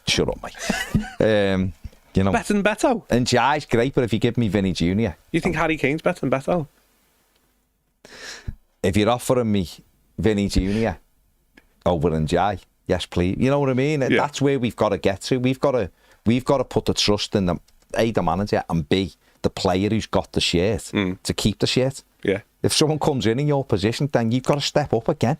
Shut up, mate. You know, Better than Beto. And Jai's great, but if you give me Vinny Jr. You think Harry Kane's better than Beto? If you're offering me Vinny Jr. over than Jai, yes, please. You know what I mean? And that's where we've got to get to. We've got to put the trust in the manager, and B, the player who's got the shirt to keep the shirt. Yeah. If someone comes in your position, then you've got to step up again.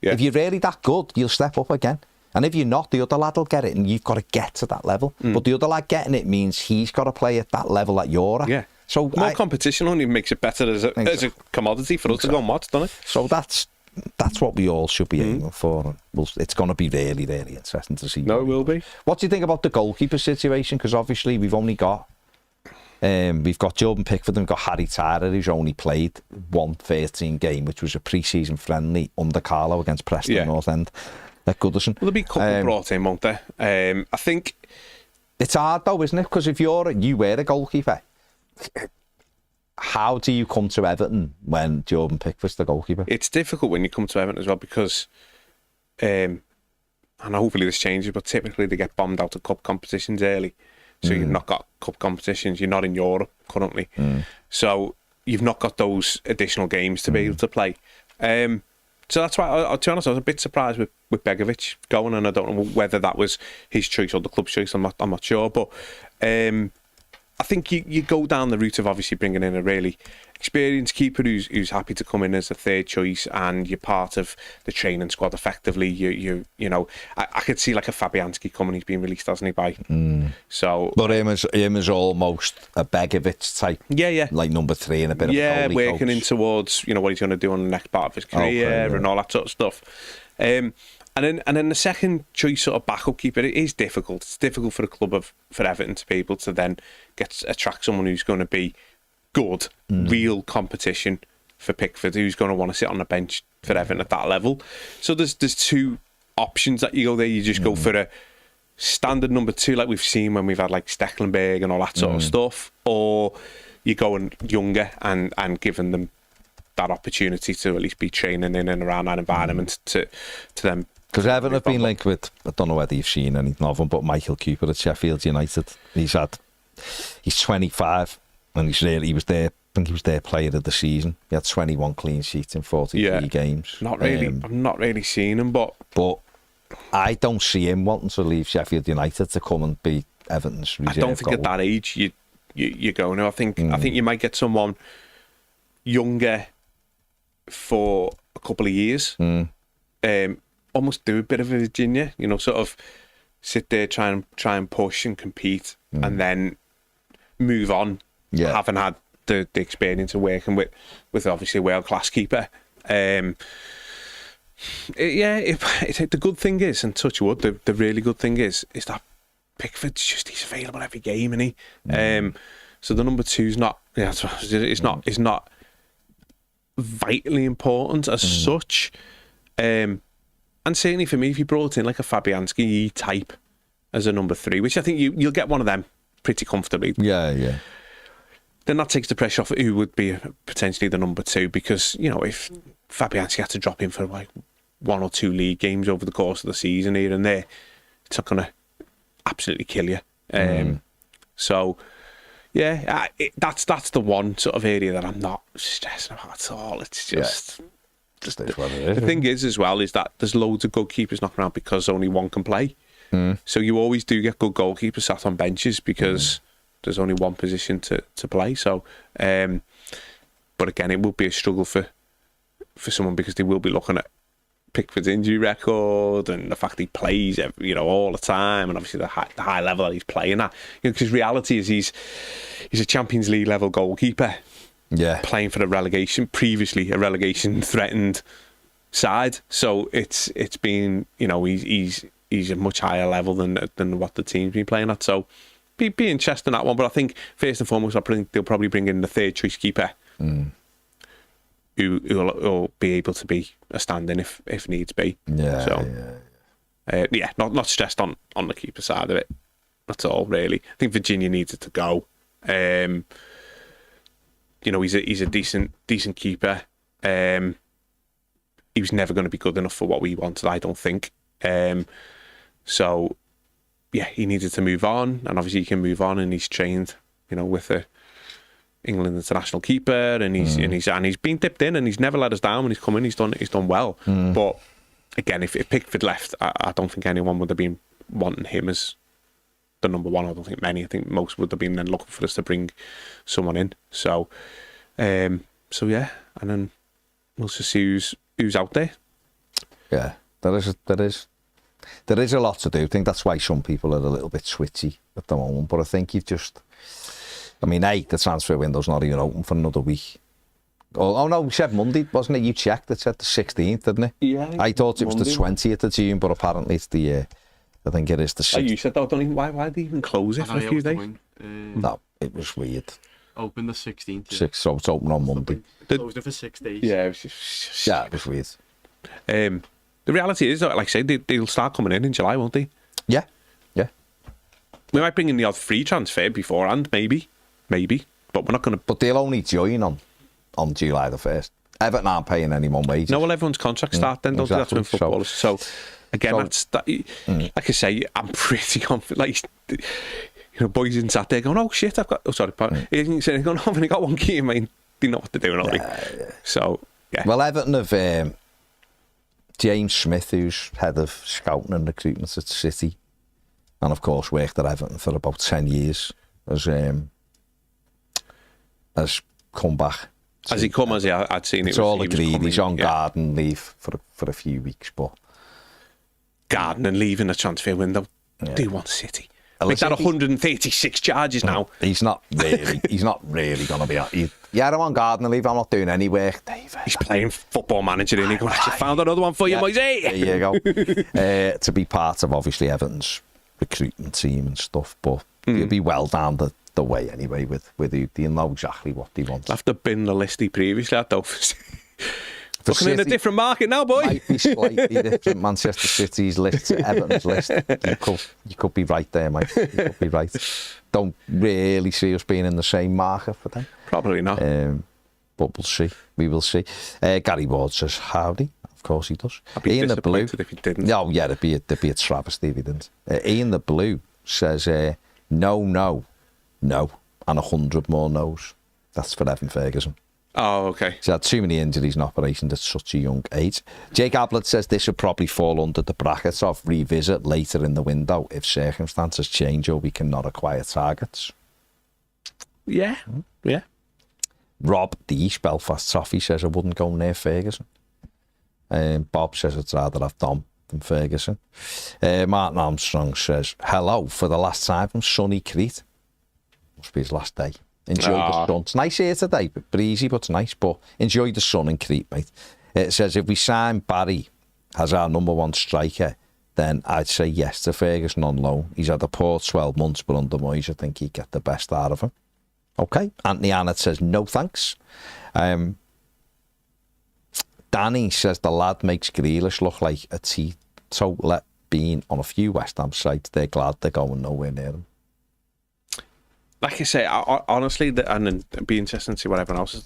Yeah. If you're really that good, you'll step up again. And if you're not, the other lad will get it, and you've got to get to that level. But the other lad getting it means he's got to play at that level that you're at. Yeah. So more competition only makes it better as a commodity for us to go and watch, doesn't it? So that's what we all should be aiming for. And it's going to be really, really interesting to see. No, it will be. What do you think about the goalkeeper situation? Because obviously we've only got Jordan Pickford and we've got Harry Tyler, who's only played one 13 game, which was a pre-season friendly under Carlo against Preston North End at Goodison. Well, there'll be a couple brought in, won't there? I think it's hard though, isn't it? Because if you were a goalkeeper, how do you come to Everton when Jordan Pickford's the goalkeeper? It's difficult when you come to Everton as well because, and hopefully this changes, but typically they get bombed out of cup competitions early. So you've not got cup competitions, you're not in Europe currently. So you've not got those additional games to be able to play. So that's why, to be honest, I was a bit surprised with Begovic going, and I don't know whether that was his choice or the club's choice, I'm not sure. But I think you go down the route of obviously bringing in a really experienced keeper who's happy to come in as a third choice, and you're part of the training squad effectively. You know, I could see like a Fabianski coming. He's been released, hasn't he? So, but him is almost a Begovic type. Yeah. Like number 3 and a bit of a working coach. in towards what he's going to do on the next part of his career and all that sort of stuff. And then the second choice sort of backup keeper, it is difficult. It's difficult for a club for Everton to be able to then attract someone who's going to be good, real competition for Pickford, who's going to want to sit on the bench for Everton at that level. So there's two options that you go there. You just go for a standard number 2, like we've seen when we've had like Stecklenberg and all that sort of stuff, or you go and younger and giving them that opportunity to at least be training in and around that environment to them. Because Everton have been linked with, I don't know whether you've seen anything of him, but Michael Cooper at Sheffield United. He's 25 and he was there. I think he was their player of the season. He had 21 clean sheets in 43 games. Not really. I'm not really seeing him, but I don't see him wanting to leave Sheffield United to come and be Everton's reserve. I don't think at that age you go now. I think you might get someone younger for a couple of years. Almost do a bit of a Virginia, sort of sit there, try and push and compete, and then move on. Having had the experience of working with obviously a world-class keeper. The good thing is, and touch wood, the really good thing is that Pickford's he's available every game, isn't he? So the number 2's not, it's not vitally important as such. And certainly for me, if you brought in like a Fabianski type as a number 3, which I think you'll get one of them pretty comfortably. Yeah. Then that takes the pressure off who would be potentially the number 2, because, if Fabianski had to drop in for like 1 or 2 league games over the course of the season here and there, it's not going to absolutely kill you. So, that's the one sort of area that I'm not stressing about at all. It's just... The thing is as well is that there's loads of good keepers knocking around because only one can play. So you always do get good goalkeepers sat on benches because there's only one position to play. So, but again, it will be a struggle for someone because they will be looking at Pickford's injury record and the fact he plays all the time, and obviously the high level that he's playing at. Because reality is he's a Champions League level goalkeeper. Yeah, playing for previously a relegation threatened side. So it's been he's a much higher level than what the team's been playing at. So be interesting that one. But I think first and foremost, they'll probably bring in the third choice keeper, who will be able to be a stand-in if needs be. Not stressed on the keeper side of it. That's all really. I think Virginia needs it to go. you know, he's a decent keeper. He was never going to be good enough for what we wanted, I don't think. So, yeah, he needed to move on, and obviously he can move on, and he's trained, you know, with the England international keeper, and he's been dipped in, and he's never let us down when he's come in. He's done well. But again, if Pickford left, I don't think anyone would have been wanting him as the number one. I don't think many. I think most would have been then looking for us to bring someone in. So yeah, and then we'll just see who's out there. Yeah, there is a lot to do. I think that's why some people are a little bit twitchy at the moment. But I think the transfer window's not even open for another week. Oh no, we said Monday, wasn't it? You checked, it said the 16th, didn't it? Yeah. I thought it was Monday. the 20th of June, but apparently it's I think it is the 16th. You said that, why did they even close it for a few days? No, it was weird. Open the 16th. Yeah. So it's open on Monday. Closed it for 6 days. Yeah, it was just Yeah, it was weird. the reality is, like I say, they'll start coming in July, won't they? Yeah. We might bring in the odd free transfer beforehand, maybe, but we're not going to. But they'll only join on July the 1st. Everton aren't paying anyone wages. No, well, everyone's contracts start then, don't they? That's when footballers. So again, like I say, I'm pretty confident. Like, you know, boys in sat there going, "Oh shit, I've got." Oh, sorry, pardon. He's saying, "Oh, I've only got one key, mate." They know what they're doing, don't they? So yeah. Well, Everton have James Smith, who's head of scouting and recruitment at City, and of course worked at Everton for about 10 years, has come back. Has he come? I'd seen it. It's all agreed. He's on garden leave for a few weeks, but garden and leave in the transfer window. Yeah. Do you want City? Make that 136 charges now. He's not really going to be. Yeah, I'm on garden leave. I'm not doing any work, David. He's playing Football Manager, and he goes, "I found another one for you, Moyes." There you go. To be part of obviously Everton's recruitment team and stuff, but he'll be well down the way anyway with who they know exactly what they want. I'll have to bin the list he previously had, though. Looking in a different market now, boy. Might be slightly different. Manchester City's list to Everton's list. You could be right there, mate. You could be right. Don't really see us being in the same market for them. Probably not. But we'll see. We will see. Gary Ward says howdy. Of course he does. I'd be Ian the Blue. if he didn't. No, yeah, it'd be a travesty if he didn't. Ian the Blue says no, and 100 more no's. That's for Evan Ferguson. Oh, okay. He's had too many injuries and operations at such a young age. Jake Ablett says this would probably fall under the brackets of revisit later in the window if circumstances change or we cannot acquire targets. Yeah. Rob, the East Belfast Toffee, says I wouldn't go near Ferguson. Bob says I'd rather have Dom than Ferguson. Martin Armstrong says, hello, for the last time from sunny Crete. Must be his last day. Enjoy the sun. It's nice here today, but breezy, but it's nice. But enjoy the sun in Crete, mate. It says if we sign Barry as our number one striker, then I'd say yes to Ferguson on loan. He's had a poor 12 months, but under Moyes, I think he'd get the best out of him. Okay. Anthony Annett says no thanks. Danny says the lad makes Grealish look like a teetotaler being on a few West Ham sites. They're glad they're going nowhere near him. Like I say, honestly, and it'd be interesting to see what everyone else is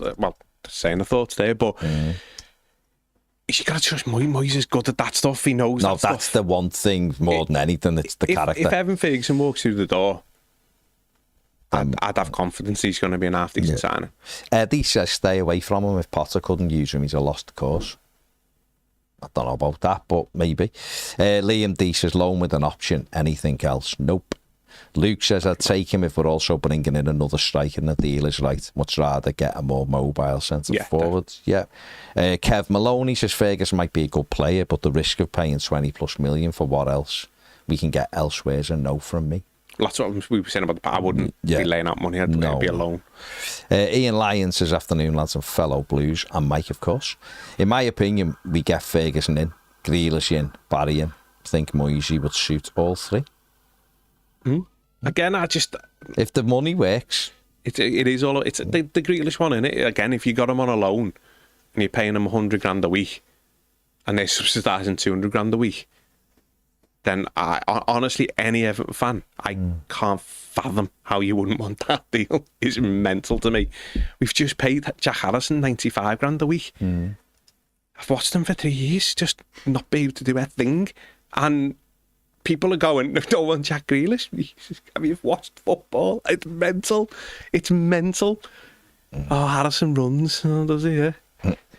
saying the thoughts there, but you got to trust Moyes is good at that stuff. He knows that that's stuff. the one thing more than anything. It's the character. If Evan Ferguson walks through the door, I'd have confidence he's going to be an half-decent signing. Eddie says stay away from him. If Potter couldn't use him, he's a lost cause. I don't know about that, but maybe. Liam D says loan with an option. Anything else? Nope. Luke says I'd take him if we're also bringing in another striker and the deal is right. Much rather get a more mobile centre forward. Yeah. Kev Maloney says Ferguson might be a good player, but the risk of paying 20+ million for what else we can get elsewhere is a no from me. That's what we were saying about the I wouldn't be laying out money. I'd be alone. Ian Lyons says afternoon lads and fellow Blues, and Mike of course. In my opinion, we get Ferguson in, Grealish in, Barry in. I think Moyes would suit all three. Again, if the money works, it is all. It's the Grealish one, isn't it? Again, if you got him on a loan and you're paying him 100 grand a week, and they're subsidising 200 grand a week, then honestly, any Everton fan, I can't fathom how you wouldn't want that deal. It's mental to me. We've just paid Jack Harrison 95 grand a week. I've watched him for 3 years, just not be able to do a thing. And people are going, no, don't want Jack Grealish. Have you watched football? It's mental. It's mental. Oh, Harrison runs, does he? Yeah.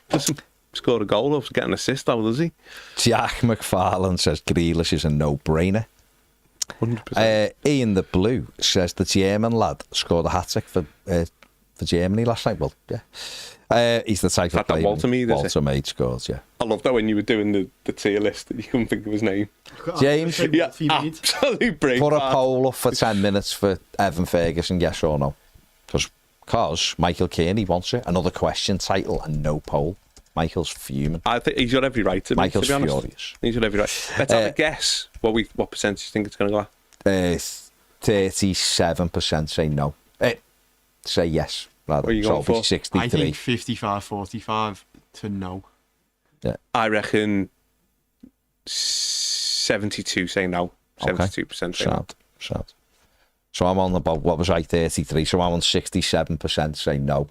Doesn't score a goal or get an assist, though, does he? Jack McPartland says Grealish is a no-brainer. 100%. Ian the Blue says the German lad scored a hat-trick for Germany last night. Well, yeah. He's the type of player Walter Mead scores, yeah. I love that when you were doing the tier list that you couldn't think of his name. James, Yeah, absolutely brilliant. put a poll up for 10 minutes for Evan Ferguson, yes or no? Because Michael Kearney wants it. Another question title and no poll. Michael's fuming. I think he's got every right to Michael's be honest. furious. He's got every right. Let's have a guess. What percentage do you think it's going to go at? 37% say no. Say yes, rather. What are you going for? 63. I think 55-45 to no. Yeah. I reckon 72 say no. 72% say no. Sad. So I'm on about, what was I, 33. So I'm on 67% say no.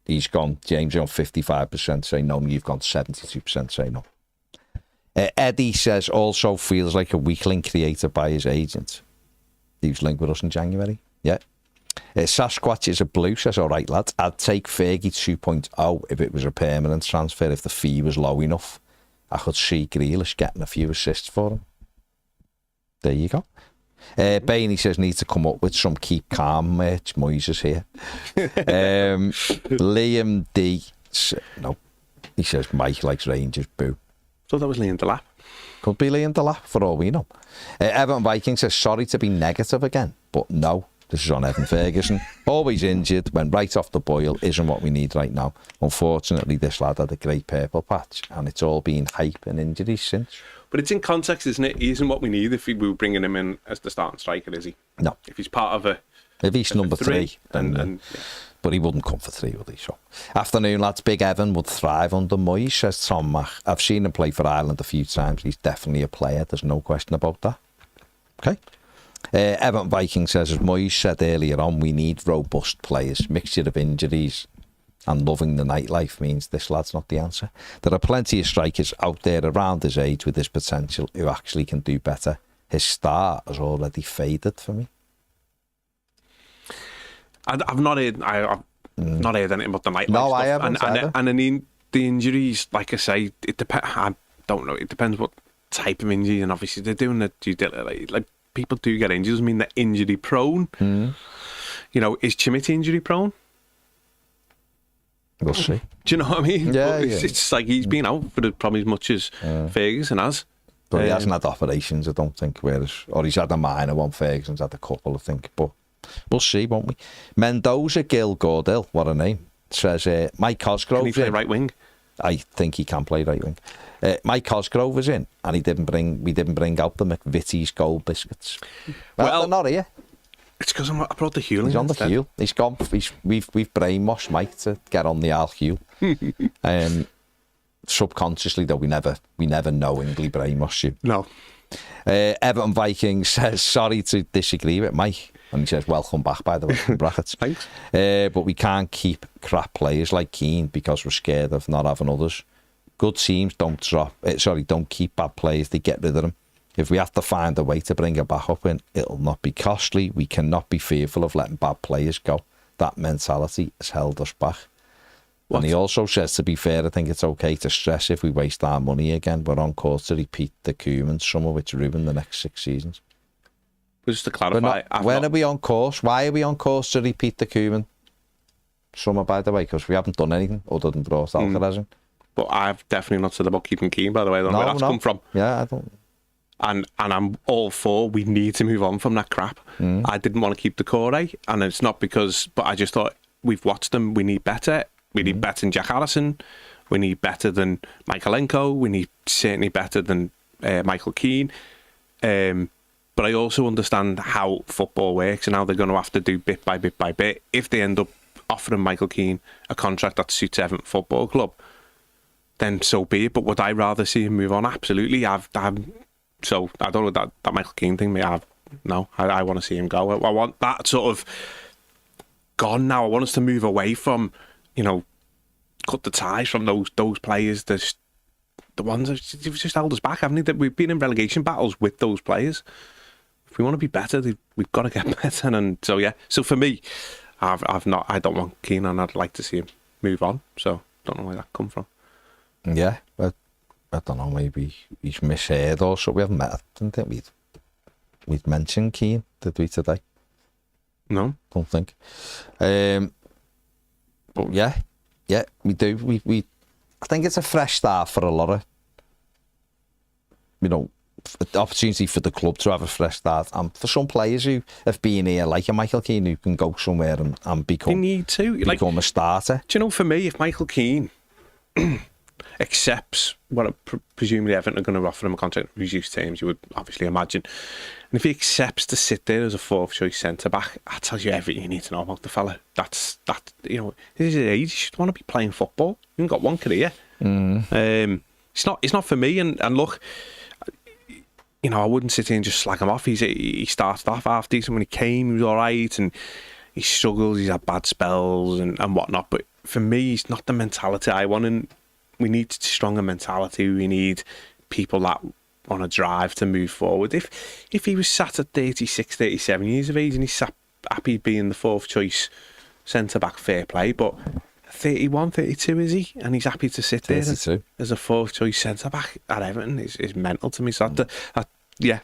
He's gone, James, you're on 55% say no, and you've gone 72% say no. Eddie says also feels like a weakling created by his agent. He was linked with us in January. Yeah. Sasquatch is a blue, says, all right, lads, I'd take Fergie 2.0 if it was a permanent transfer, if the fee was low enough. I could see Grealish getting a few assists for him. There you go. Bainey says, need to come up with some keep calm merch. Moyes is here. Liam D. No. He says, Mike likes Rangers, boo. So that was Liam Delap. Could be Liam Delap, for all we know. Everton Viking says, sorry to be negative again, but no. This is on Evan Ferguson. Always injured, went right off the boil, isn't what we need right now. Unfortunately, this lad had a great purple patch, and it's all been hype and injuries since. But it's in context, isn't it? He isn't what we need if we were bringing him in as the starting striker, is he? No. If he's part of if he's number three. Yeah. But he wouldn't come for 3, would he? So, afternoon, lads. Big Evan would thrive under Moyes, says Tom Mach. I've seen him play for Ireland a few times. He's definitely a player. There's no question about that. Okay. Everton Viking says, as Moyes said earlier on, we need robust players. Mixture of injuries and loving the nightlife means this lad's not the answer. There are plenty of strikers out there around his age with his potential who actually can do better. His star has already faded for me. I've not heard anything about the nightlife no, stuff. I haven't and I mean, the injuries, like I say, it depends. I don't know. It depends what type of injury, and obviously they're doing the due diligence. Like people do get injured. Doesn't mean they're injury prone. You know, is Chimity injury prone? We'll see. Do you know what I mean? Yeah, it's like he's been out for probably as much as Ferguson has. But he hasn't had operations, I don't think. Or he's had a minor one. Ferguson's had a couple, I think. But we'll see, won't we? Mendoza Gil Gordell, what a name, says Mike Cosgrove. Can he play right wing? I think he can play right wing. Mike Cosgrove was in, and we didn't bring out the McVitie's gold biscuits. Well, they're not here. It's because I brought the Huel. He's on the Huel. He's gone. We've brainwashed Mike to get on the Al Huel. Subconsciously, though, we never knowingly brainwash you. No. Everton Vikings says, sorry to disagree with Mike. And he says, welcome back, by the way, in brackets. Thanks. But we can't keep crap players like Keane because we're scared of not having others. Good teams don't keep bad players, they get rid of them. If we have to find a way to bring a backup in, it'll not be costly. We cannot be fearful of letting bad players go. That mentality has held us back. What? And he also says, to be fair, I think it's okay to stress if we waste our money again. We're on course to repeat the Koeman summer, which ruined the next 6 seasons. Just to clarify, are we on course? Why are we on course to repeat the Koeman summer, by the way? Because we haven't done anything other than brought Alcaraz. But I've definitely not said about keeping Keane, by the way. I don't know where that's come from. Yeah, I don't. And I'm all for, we need to move on from that crap. I didn't want to keep the core, and it's not because, but I just thought, we've watched them, we need better. We need better than Jack Harrison. We need better than Michaelenko. We need certainly better than Michael Keane. But I also understand how football works and how they're going to have to do bit by bit by bit. If they end up offering Michael Keane a contract that suits Everton Football Club, then so be it. But would I rather see him move on? Absolutely. I'm So I don't know that Michael Keane thing. I want to see him go. I want that sort of gone now. I want us to move away from, cut the ties from those players. The ones that have just held us back, haven't they? We've been in relegation battles with those players. If we want to be better, we've got to get better. And so so for me, I don't want Keane, and I'd like to see him move on. So don't know where that come from. Yeah, I don't know. Maybe he's misheard or so. We haven't met. I didn't think we'd mentioned Keane, did we, today? No, don't think. But yeah, we do. We I think it's a fresh start for a lot of, the opportunity for the club to have a fresh start, and for some players who have been here, like a Michael Keane, who can go somewhere and become. They need to become a starter. Do you know? For me, if Michael Keane accepts what presumably Everton are going to offer him a contract reduced terms, you would obviously imagine, and if he accepts to sit there as a fourth choice centre back, that tells you everything you need to know about the fella. This is his age. He should want to be playing football. He hasn't got one career. It's not for me. And look, I wouldn't sit here and just slag him off. He started off half decent when he came. He was all right, and he struggles. He's had bad spells and whatnot. But for me, he's not the mentality I want. And we need stronger mentality. We need people that want to drive to move forward. If he was sat at 36, 37 years of age and he's happy being the fourth choice centre back, fair play. But 31, 32 is he? And he's happy to sit there as a fourth choice centre back at Everton is mental to me. So your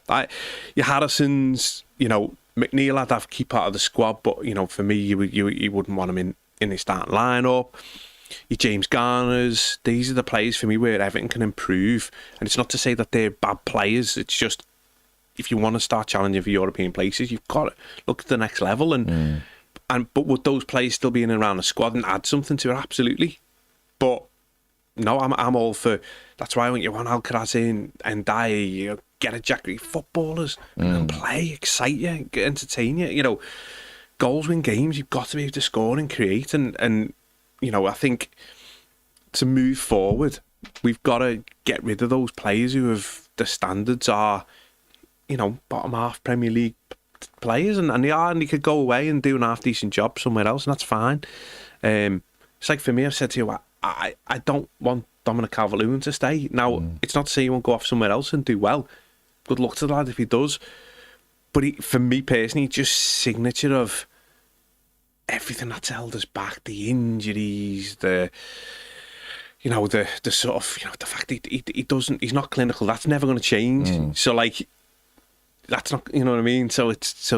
Harrisons, McNeil I'd have keep part of the squad, but for me you wouldn't want him in his starting lineup. Your James Garners, these are the players for me where Everton can improve. And it's not to say that they're bad players, it's just if you want to start challenging for European places, you've got to look at the next level. But would those players still be in and around the squad and add something to it? Absolutely. But no, I'm all for. That's why I want you on Alcaraz and Dyer, get a jacket, footballers, and play, excite you, entertain you. Goals win games. You've got to be able to score and create. And I think to move forward, we've got to get rid of those players who have the standards are, bottom half Premier League players, and they could go away and do an half decent job somewhere else, and that's fine. It's like for me, I've said to you, I don't want Dominic Calvert-Lewin to stay. Now, it's not to say he won't go off somewhere else and do well. Good luck to the lad if he does. But for me personally, just signature of everything that's held us back, the injuries, the sort of, the fact he's not clinical, that's never going to change. So that's not, you know what I mean? So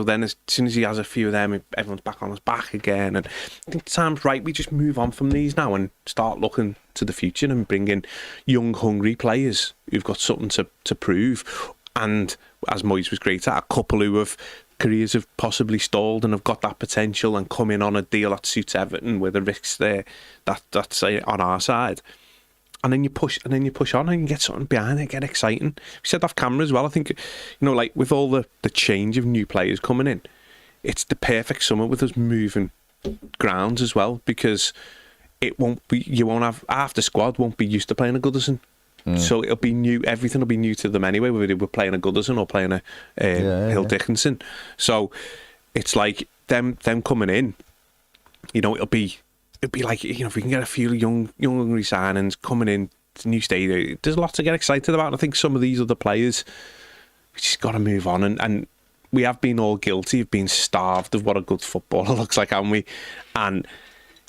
then as soon as he has a few of them, everyone's back on his back again. And I think the time's right. We just move on from these now and start looking to the future and bring in young, hungry players who've got something to prove. And as Moyes was great at, a couple who have careers have possibly stalled and have got that potential and come in on a deal that suits Everton with the risks there that's on our side. And then you push on and you get something behind it, get exciting. We said off camera as well, I think, with all the change of new players coming in, it's the perfect summer with us moving grounds as well, because you won't have, half the squad won't be used to playing a Goodison. So it'll be new, everything will be new to them anyway, whether we're playing a Goodison or playing a Hill Dickinson. So it's like them coming in, it'll be like, if we can get a few young hungry signings coming in to new stadium, there's a lot to get excited about. And I think some of these other players, we just got to move on. And we have been all guilty of being starved of what a good footballer looks like, haven't we? And,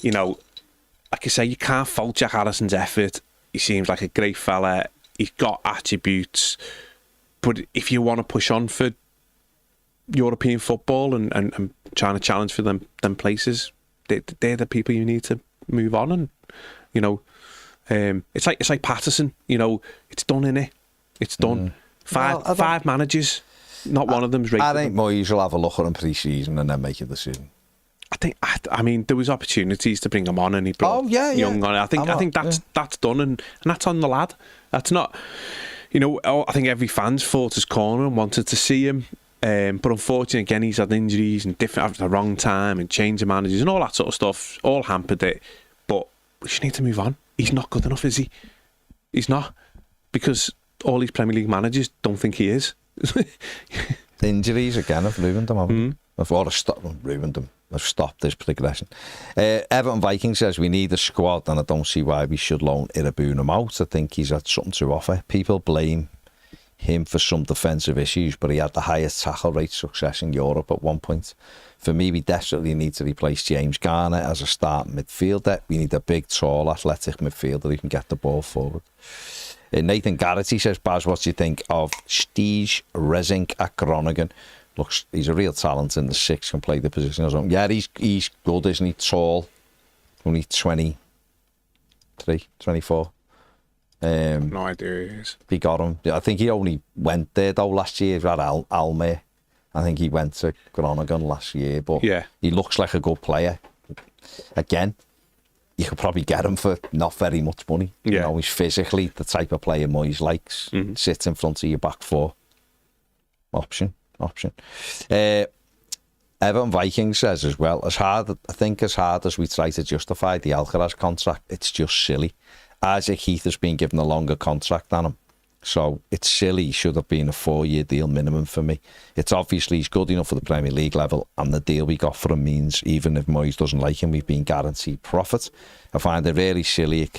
like I say, you can't fault Jack Harrison's effort. He seems like a great fella. He's got attributes. But if you want to push on for European football and trying to challenge for them places, they're the people you need to move on. And it's like Patterson. It's done, innit? It's done. Five managers, not one of them's right. I think Moyes will have a look at him pre-season and then make a decision. I mean, there was opportunities to bring him on, and he brought Young on. I think that's done, and that's on the lad. That's not, I think every fan's fought his corner and wanted to see him. But unfortunately, again, he's had injuries and different at the wrong time and change of managers and all that sort of stuff, all hampered it. But we just need to move on. He's not good enough, is he? He's not. Because all these Premier League managers don't think he is. Injuries again have ruined them, haven't they? Ruined them. They've stopped this progression. Everton Viking says we need a squad, and I don't see why we should loan Irabunum out. I think he's had something to offer. People blame him for some defensive issues, but he had the highest tackle rate success in Europe at one point. For me, we desperately need to replace James Garner as a starting midfielder. We need a big, tall, athletic midfielder who can get the ball forward. Nathan Garrity says, Baz, what do you think of Steve Rezink at Groningen? Looks, he's a real talent in the six, can play the position or something. Yeah, he's good, isn't he? Tall, only 23, 24. No idea who he is. He got him. I think he only went there though last year. He had Almere. I think he went to Groningen last year, but yeah, he looks like a good player. Again, you could probably get him for not very much money. Yeah. You know, he's physically the type of player Moyes likes. Sits in front of your back four. Option. Everton Viking says as well, as hard as we try to justify the Alcaraz contract, it's just silly. Isaac Heath has been given a longer contract than him, so it's silly. He should have been a 4-year deal minimum for me. It's obviously he's good enough for the Premier League level, and the deal we got for him means even if Moyes doesn't like him, we've been guaranteed profit. I find it really silly.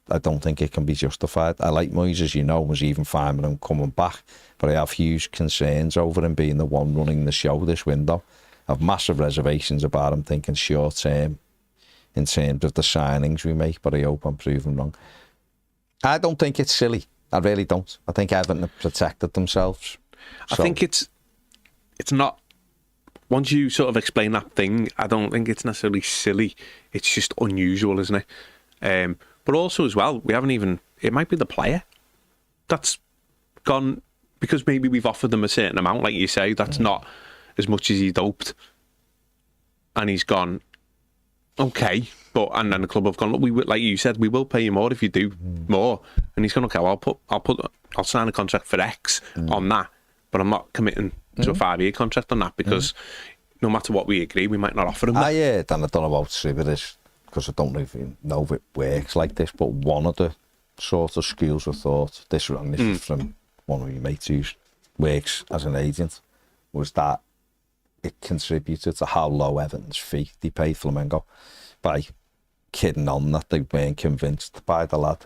I don't think it can be justified. I like Moyes, as you know, was even fine with him coming back, but I have huge concerns over him being the one running the show this window. I have massive reservations about him thinking short term in terms of the signings we make, but I hope I'm proven wrong. I don't think it's silly. I really don't. I think Everton have protected themselves. I think it's not. Once you sort of explain that thing, I don't think it's necessarily silly. It's just unusual, isn't it? But also as well, we haven't even. It might be the player that's gone because maybe we've offered them a certain amount, like you say. That's not as much as he'd hoped, and he's gone. Okay, and then the club have gone, look, we will, like you said, we will pay you more if you do more. And he's gone, okay, I'll sign a contract for X on that, but I'm not committing to a 5-year contract on that because no matter what we agree, we might not offer him that. I don't know about Srividish because I don't even know if it works like this, but one of the sort of schools of thought, this is from one of your mates who works as an agent, was that it contributed to how low Everton's fee they paid Flamengo by kidding on that they weren't convinced by the lad.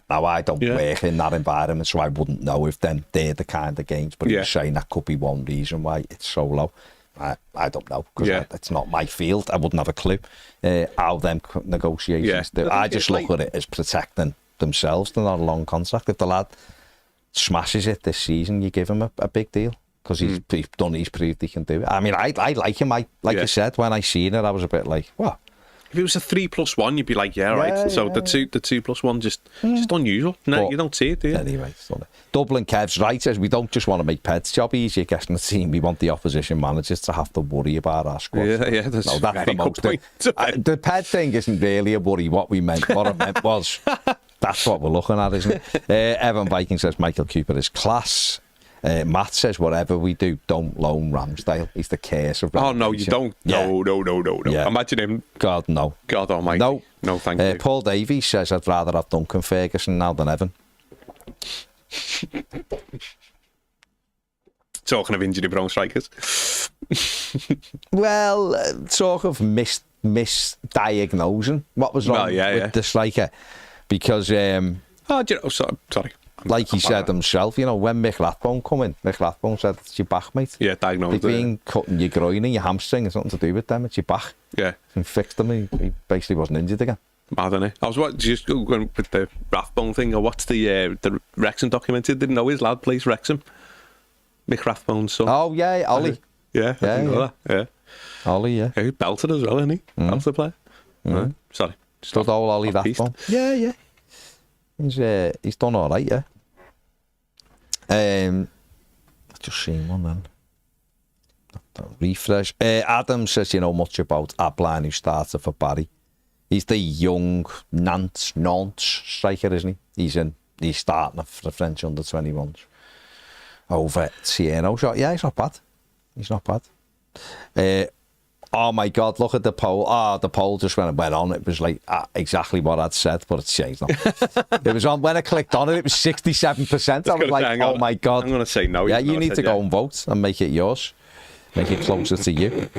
Now, I don't work in that environment, so I wouldn't know if they're the kind of games, but you're saying that could be one reason why it's so low. I don't know, because it's not my field. I wouldn't have a clue how them negotiations do. I just look at it as protecting themselves. They're not a long contract. If the lad smashes it this season, you give him a big deal. Because he's proved he can do it. I mean, I like him. Like you said, when I seen it, I was a bit like, what? If it was a 3+1, you'd be like, right. So the 2+1 just unusual. No, but you don't see it, do you? Anyway, Dublin Kev's right, says we don't just want to make Ped's job easier getting the team. We want the opposition managers to have to worry about our squad. Yeah, that's the most point. The Ped thing isn't really a worry. What I meant was that's what we're looking at, isn't it? Evan Viking says Michael Cooper is class. Matt says whatever we do, don't loan Ramsdale. He's the curse of Ramsdale. Oh no, you don't. No. Yeah. Imagine him. God no. God almighty. No, thank you. Paul Davies says I'd rather have Duncan Ferguson now than Evan. Talking of injury-prone strikers. Well, talk of misdiagnosing what was wrong with the striker, because sorry. Like he said himself, you know, when Mick Rathbone come in, Mick Rathbone said, it's your back, mate. Yeah, diagnosed They've been cutting your groin and your hamstring, it's nothing to do with them, it's your back. Yeah. And fixed him, he basically wasn't injured again. Mad, isn't it? I was just going with the Rathbone thing. I watched the Wrexham documentary. Didn't know his lad plays Wrexham. Mick Rathbone's son. Oh, yeah, Ollie. I didn't know that. Yeah. Ollie, yeah. He belted as well, isn't he? Belted player. Sorry. Stood old Ollie Rathbone. Yeah. He's done all right, yeah. I've just seen one then. Refresh. Adam says you know much about Abline, who started for Barry. He's the young Nantes striker, isn't he? He's starting for the French under-21s over at Siena. So yeah, he's not bad. oh my God, look at the poll. The poll just went on. It was like exactly what I'd said, but it's changed now. It was on, when I clicked on it was 67%. I was like, oh my God. I'm going to say no. Yeah, you need to go and vote and make it yours. Make it closer to you.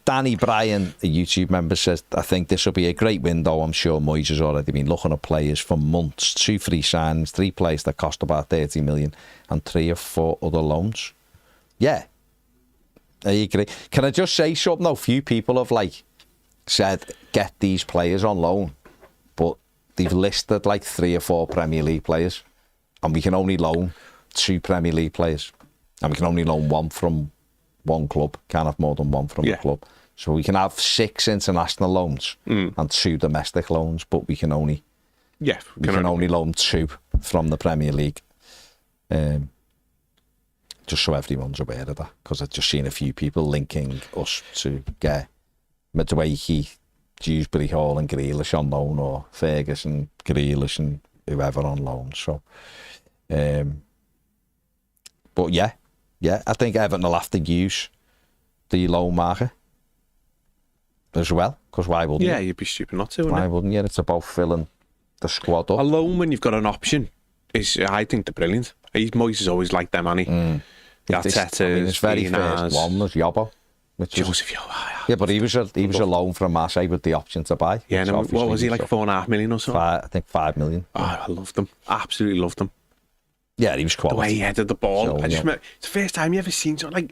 Danny Bryan, a YouTube member, says, I think this will be a great window. I'm sure Moyes has already been looking at players for months. 2 free signings, 3 players that cost about 30 million, and 3 or 4 other loans. Yeah, I agree. Can I just say something though? Few people have said, get these players on loan, but they've listed 3 or 4 Premier League players, and we can only loan 2 Premier League players, and we can only loan 1 from 1 club, can't have more than 1 from a club. So we can have 6 international loans and 2 domestic loans, but we can only only loan 2 from the Premier League. Just so everyone's aware of that, because I've just seen a few people linking us to get Madueke, Dewsbury Hall and Grealish on loan, or Ferguson, Grealish and whoever on loan. So, but yeah, I think Everton will have to use the loan market as well, because why wouldn't you? Yeah, you'd be stupid not to, Why wouldn't you? It's about filling the squad up. A loan when you've got an option is, I think, they're brilliant. Moyes is always like them, hasn't he? His very first one was Yobbo. Joseph Yobbo. Yeah, but he was a loan from Marseille with the option to buy. Yeah, no, what was he, 4.5 million or something? I think 5 million. Oh, I loved them. Absolutely loved them. Yeah, he was quality. The way he headed the ball. I just remember, it's the first time you ever seen something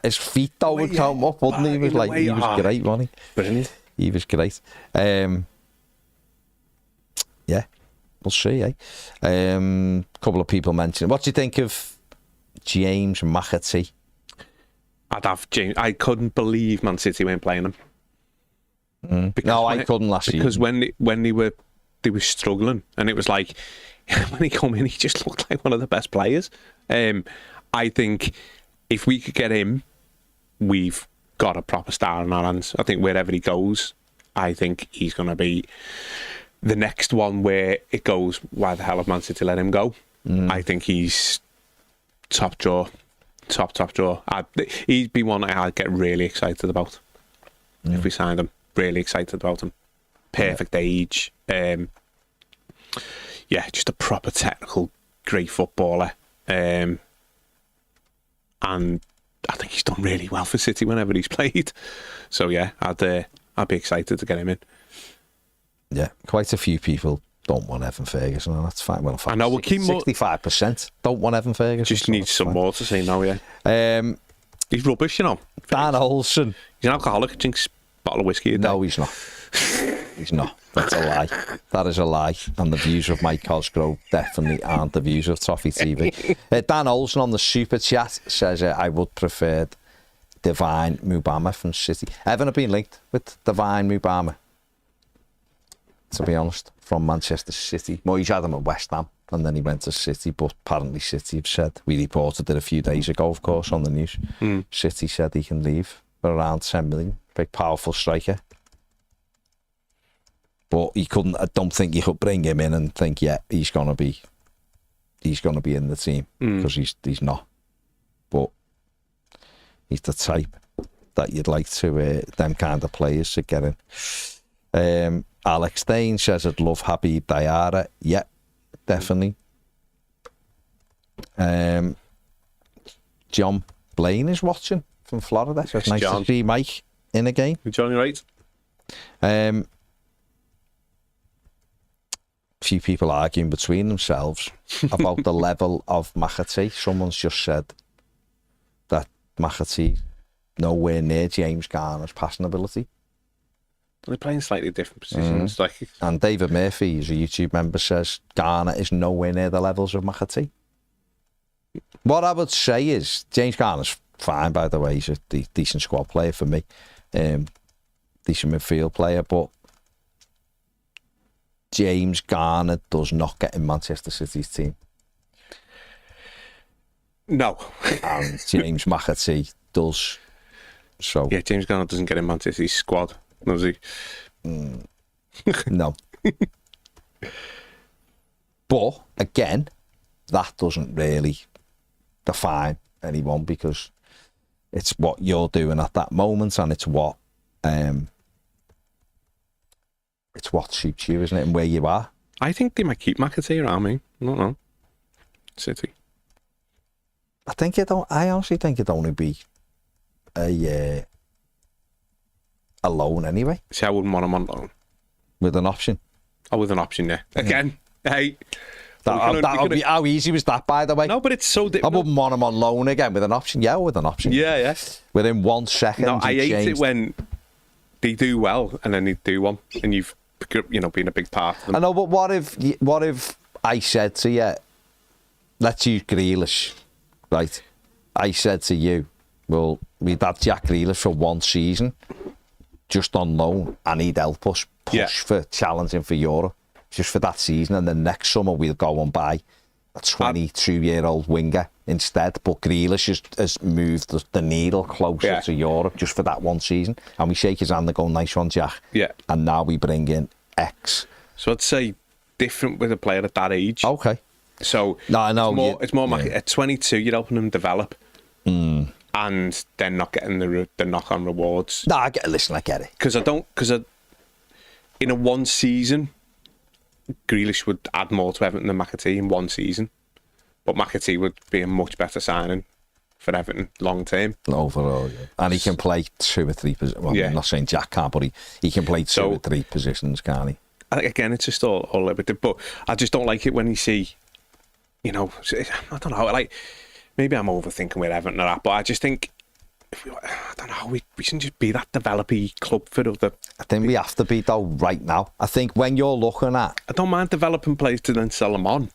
his feet though would come up, wouldn't he? He was he was great, wasn't he? Brilliant. He was great. Yeah, we'll see, eh? Couple of people mentioned. What do you think of James McAtee? I'd have James. I couldn't believe Man City weren't playing him. No, I couldn't last year. Because when they were struggling, and it was like, when he came in, he just looked like one of the best players. I think if we could get him, we've got a proper star in our hands. I think wherever he goes, I think he's going to be the next one where it goes, why the hell have Man City let him go? I think he's top draw. He'd be one I'd get really excited about if we signed him. Really excited about him. Perfect age. Just a proper technical, great footballer. And I think he's done really well for City whenever he's played. So yeah, I'd be excited to get him in. Yeah, quite a few people don't want Evan Ferguson, and that's fine. Well, I know, we'll keep 65% don't want Evan Ferguson. Just needs some more to say now, yeah. He's rubbish, you know. Dan Olsen. He's an alcoholic, drinks a bottle of whiskey a day. No, he's not. He's not. That's a lie. That is a lie. And the views of Mike Cosgrove definitely aren't the views of Toffee TV. Dan Olsen on the super chat says, I would prefer Divine Mubama from City. Evan have been linked with Divine Mubama, to be honest, from Manchester City. Moyes had him at West Ham, and then he went to City, but apparently City have said, we reported it a few days ago, of course, on the news. City said he can leave for around 10 million. Big, powerful striker. But he couldn't. I don't think you could bring him in and think, yeah, he's gonna be in the team, because he's not. But he's the type that you'd like to them kind of players to get in. Alex Dane says, I'd love Habib Diarra. Yeah, definitely. John Blaine is watching from Florida. So it's nice to see Mike in again. Johnny, right? Few people arguing between themselves about the level of McAtee. Someone's just said that McAtee nowhere near James Garner's passing ability. They're playing slightly different positions. And David Murphy, who's a YouTube member, says Garner is nowhere near the levels of McAtee. What I would say is James Garner's fine, by the way. He's a decent squad player for me. Decent midfield player, but James Garner does not get in Manchester City's team. No. And James McAtee does. So yeah, James Garner doesn't get in Manchester City's squad, does he? No. But again, that doesn't really define anyone, because It's what you're doing at that moment, and it's what suits you, isn't it, and where you are. I think they might keep McAtee around me. I don't know. City. I honestly think it'd only be a loan anyway. See, I wouldn't want him on loan. With an option. Oh, with an option, yeah. Again, hey. That would be, how easy was that, by the way? No, but it's so difficult. I wouldn't want him on loan again with an option. Yeah, with an option. Yeah. Within 1 second. No, I hate it when they do well and then they do one and you've been a big part of them. I know, but what if I said to you, let's use Grealish, right? I said to you, well, we'd have Jack Grealish for 1 season, just on loan, and he'd help us push for challenging for Europe, just for that season, and then next summer we'll go and buy a 22-year-old winger instead. But Grealish has moved the needle closer to Europe just for that 1 season, and we shake his hand and go, nice one, Jack. Yeah. And now we bring in X. So I'd say different with a player at that age. Okay. So no, I know it's more at 22 you're helping them develop, and they're not getting the knock-on rewards. No, I get it. Because in a 1 season, Grealish would add more to Everton than McAtee in 1 season, but McAtee would be a much better signing for Everton long term. Overall, yeah. And he can play 2 or 3 positions. Well, I'm not saying Jack can't, but he can play 2 or 3 positions, can't he? Again, it's just all a little bit different. But I just don't like it when you see, I don't know, like, maybe I'm overthinking where Everton are at, but I just think, we shouldn't just be that developy club for other. I think we have to be, though, right now. I think when you're looking at... I don't mind developing players to then sell them on,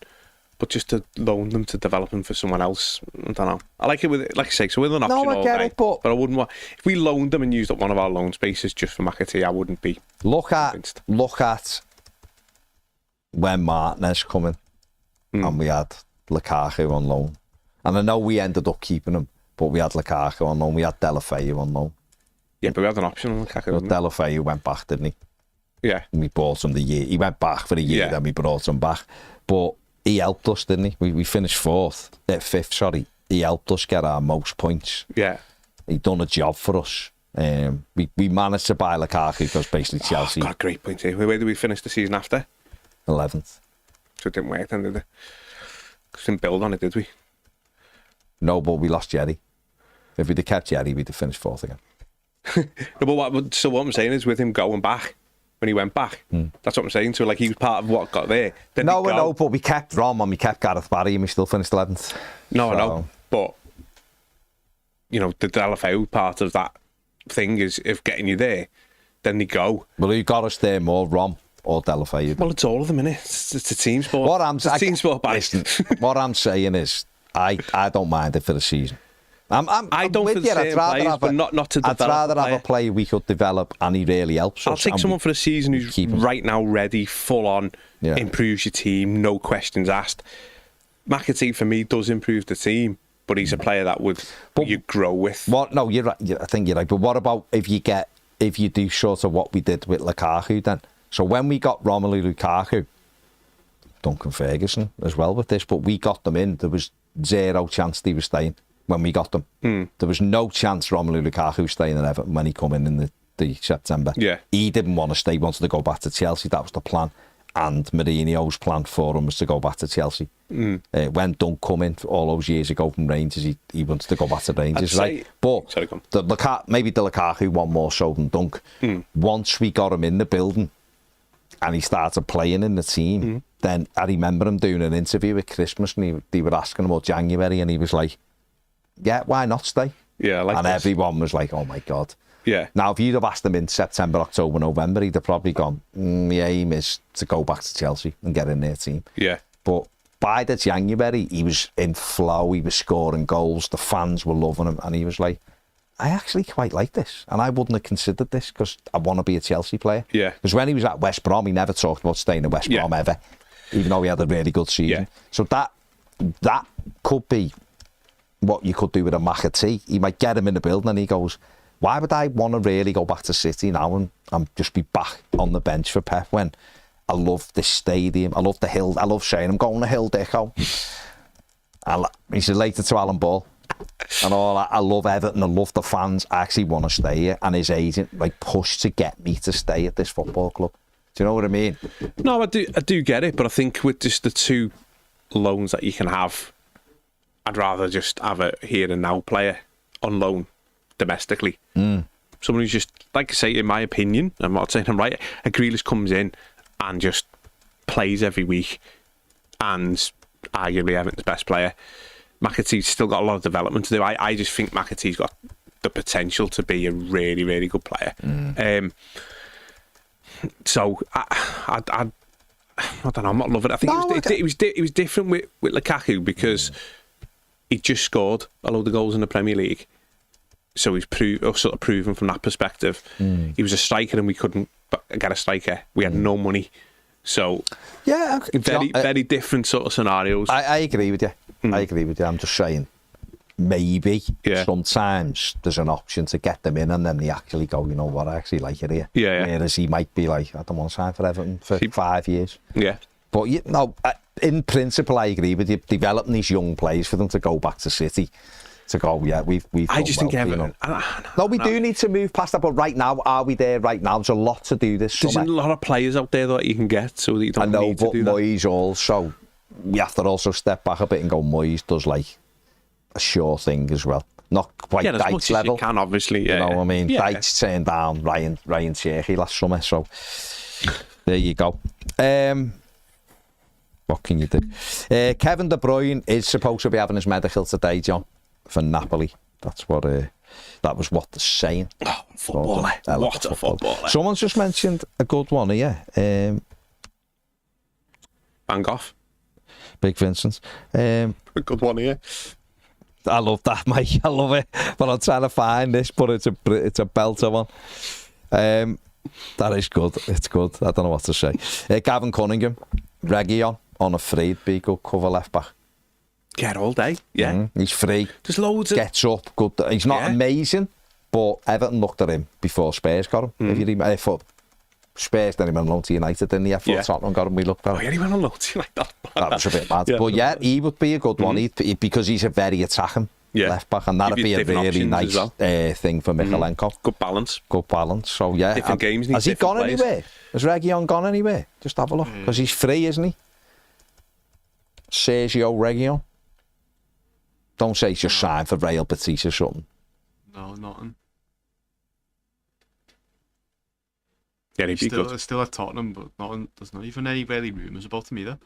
but just to loan them to develop them for someone else, I don't know. I like it with, like I say, so with an option No, I get it, but I wouldn't want... If we loaned them and used up one of our loan spaces just for McAtee, I wouldn't be convinced. Look at when Martinez coming and we had Lukaku on loan. And I know we ended up keeping him, but we had Lukaku on loan, we had Deulofeu on loan. Yeah, but we had an option on Lukaku. But Deulofeu went back, didn't he? Yeah. And we bought him the year. He went back for a year, then we brought him back. But he helped us, didn't he? We finished 5th, sorry. He helped us get our most points. Yeah. He done a job for us. We managed to buy Lukaku because basically Chelsea... Got a great point here. Where did we finish the season after? 11th. So it didn't work then, did it? Because we didn't build on it, did we? No, but we lost Jerry. If we'd have kept Jerry, we'd have finished 4th again. No, but what I'm saying is with him going back, when he went back, that's what I'm saying. So, like, he was part of what got there. Then no, I know, but we kept Rom and we kept Gareth Barry and we still finished 11th. No, I know. But, the Deulofeu part of that thing is if getting you there, then they go. Well, who got us there more, Rom or Deulofeu? Well, it's all of them, innit? It's a team sport. It's a team sport, listen, what I'm saying is, I don't mind it for the season. I don't with for certain players, but not to develop. I'd rather have a player we could develop and he really helps us. I'll take someone for a season who's right now ready, full on, improves your team, no questions asked. McAtee, for me, does improve the team, but he's a player that you grow with. No, you're right. I think you're right. But what about if you do sort of what we did with Lukaku then? So when we got Romelu Lukaku, Duncan Ferguson as well with this, but we got them in, there was 0 chance they were staying. When we got them, there was no chance Romelu Lukaku was staying in Everton when he come in the September. Yeah, he didn't want to stay. He wanted to go back to Chelsea. That was the plan. And Mourinho's plan for him was to go back to Chelsea. When Dunk come in all those years ago from Rangers, he wanted to go back to Rangers, right? But maybe the Lukaku one more so than Dunk. Once we got him in the building and he started playing in the team, then I remember him doing an interview at Christmas and they were asking him about January and he was like, yeah, why not stay? Yeah, and everyone was like, oh my God. Yeah. Now, if you'd have asked him in September, October, November, he'd have probably gone, the aim is to go back to Chelsea and get in their team. Yeah. But by the January, he was in flow, he was scoring goals, the fans were loving him, and he was like, I actually quite like this, and I wouldn't have considered this because I want to be a Chelsea player. Yeah. Because when he was at West Brom, he never talked about staying at West Brom ever, even though he had a really good season. Yeah. So that could be what you could do with a McAtee. He might get him in the building and he goes, why would I want to really go back to City now and just be back on the bench for Pep when I love this stadium, I love the hill, I love saying I'm going to Hill Dicko. He's related to Alan Ball. and all that. I love Everton, I love the fans. I actually want to stay here, and his agent pushed to get me to stay at this football club. Do you know what I mean? No, I do get it, but I think with just the 2 loans that you can have, I'd rather just have a here and now player on loan domestically. Someone who's just, like I say, in my opinion, I'm not saying I'm right, a Grealish comes in and just plays every week and arguably Everton's best player. McAtee's still got a lot of development to do. I just think McAtee's got the potential to be a really, really good player. So I don't know, I'm not loving it. I think it was different with Lukaku because he just scored a load of goals in the Premier League. So he's proven from that perspective. He was a striker and we couldn't get a striker. We had no money. So yeah, very different sort of scenarios. I agree with you. I agree with you. I'm just saying, maybe sometimes there's an option to get them in and then they actually go, you know what, I actually like it here. Yeah. Whereas he might be like, I don't want to sign for Everton for 5 years. Yeah. But in principle, I agree with you. Developing these young players for them to go back to City. To go, we've. I just think Everton. We do need to move past that. But right now, are we there? Right now, there's a lot to do this summer. There's a lot of players out there that you can get, so that you don't need to do that. Moyes also. We have to also step back a bit and go. Moyes does like a sure thing as well. Not quite Dyche's level. You can obviously. You know what I mean? Yeah. Dyche turned down Ryan Cherky last summer, so there you go. What can you do? Kevin De Bruyne is supposed to be having his medical today, John, for Napoli. That's what that was what they're saying. Oh, footballer. What a footballer. Someone's just mentioned a good one here. Van Gogh. Big Vincent. A good one here. I love that, mate. I love it. But I'm trying to find this, but it's a belter one. That is good. It's good. I don't know what to say. Gavin Cunningham, Reguilon on a free, be good cover left back. Get all day, yeah. He's free. There's loads of... Gets up, good. He's not amazing, but Everton looked at him before Spurs got him. If you remember, for Spurs, then he went on loan to United, didn't he? After Tottenham got him, we looked at him. Oh, yeah, he went on loan to United. That was a bit mad. But yeah, he would be a good one because he's a very attacking left back, and that'd be a really nice thing for Mikalenko. Good balance. Good balance. So yeah, different games. Has he gone anywhere? Has Reguilon gone anywhere? Just have a look, because he's free, isn't he? Sergio Reguilon. Don't say he's just signed for Real Betis or something. No, nothing. Yeah, he'd be good. Still at Tottenham, but there's not even any really rumours about him either.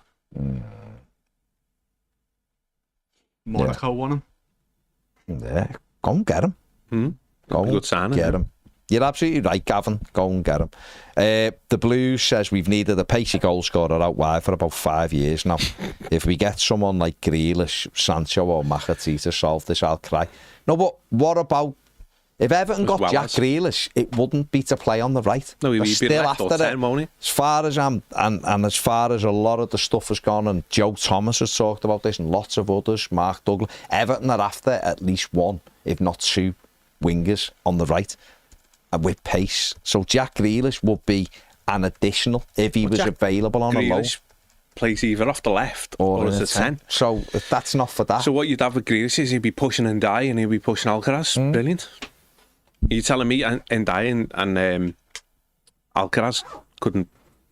Monaco won him. Yeah, go and get him. Go and get him. You're absolutely right, Gavin. Go and get him. The Blues says we've needed a pacey goal scorer out wide for about 5 years now. If we get someone like Grealish, Sancho or McAtee to solve this, I'll cry. No, but what about... If Everton got Jack Grealish, it wouldn't be to play on the right. No, he'd be still after it. As far as and as far as a lot of the stuff has gone, and Joe Thomas has talked about this, and lots of others, Mark Douglas, Everton are after at least one, if not two, wingers on the right, and with pace. So Jack Grealish would be an additional if he was available on a low. Plays either off the left or as a 10. So if that's not for that. So what you'd have with Grealish is he'd be pushing Ndiaye and he'd be pushing Alcaraz. Brilliant. You're telling me Ndiaye and Alcaraz couldn't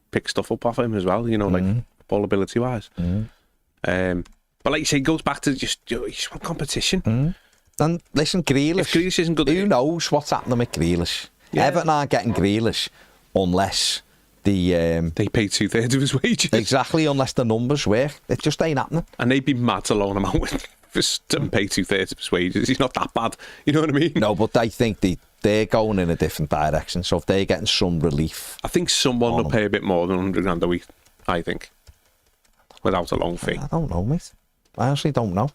pick stuff up off him as well, you know, like ball ability wise. But like you say, it goes back to just want competition. And listen, Grealish, if Grealish isn't good, who knows what's happening with Grealish? Everton aren't getting Grealish unless they pay 2/3 of his wages. Exactly, unless the numbers work. It just ain't happening. And they'd be mad to loan him out with and pay 2/3 of his wages. He's not that bad. You know what I mean? No, but I think they're going in a different direction. So if they're getting some relief, I think someone will pay a bit more than £100 a week. I think, without a long fee. I don't know, mate. I honestly don't know.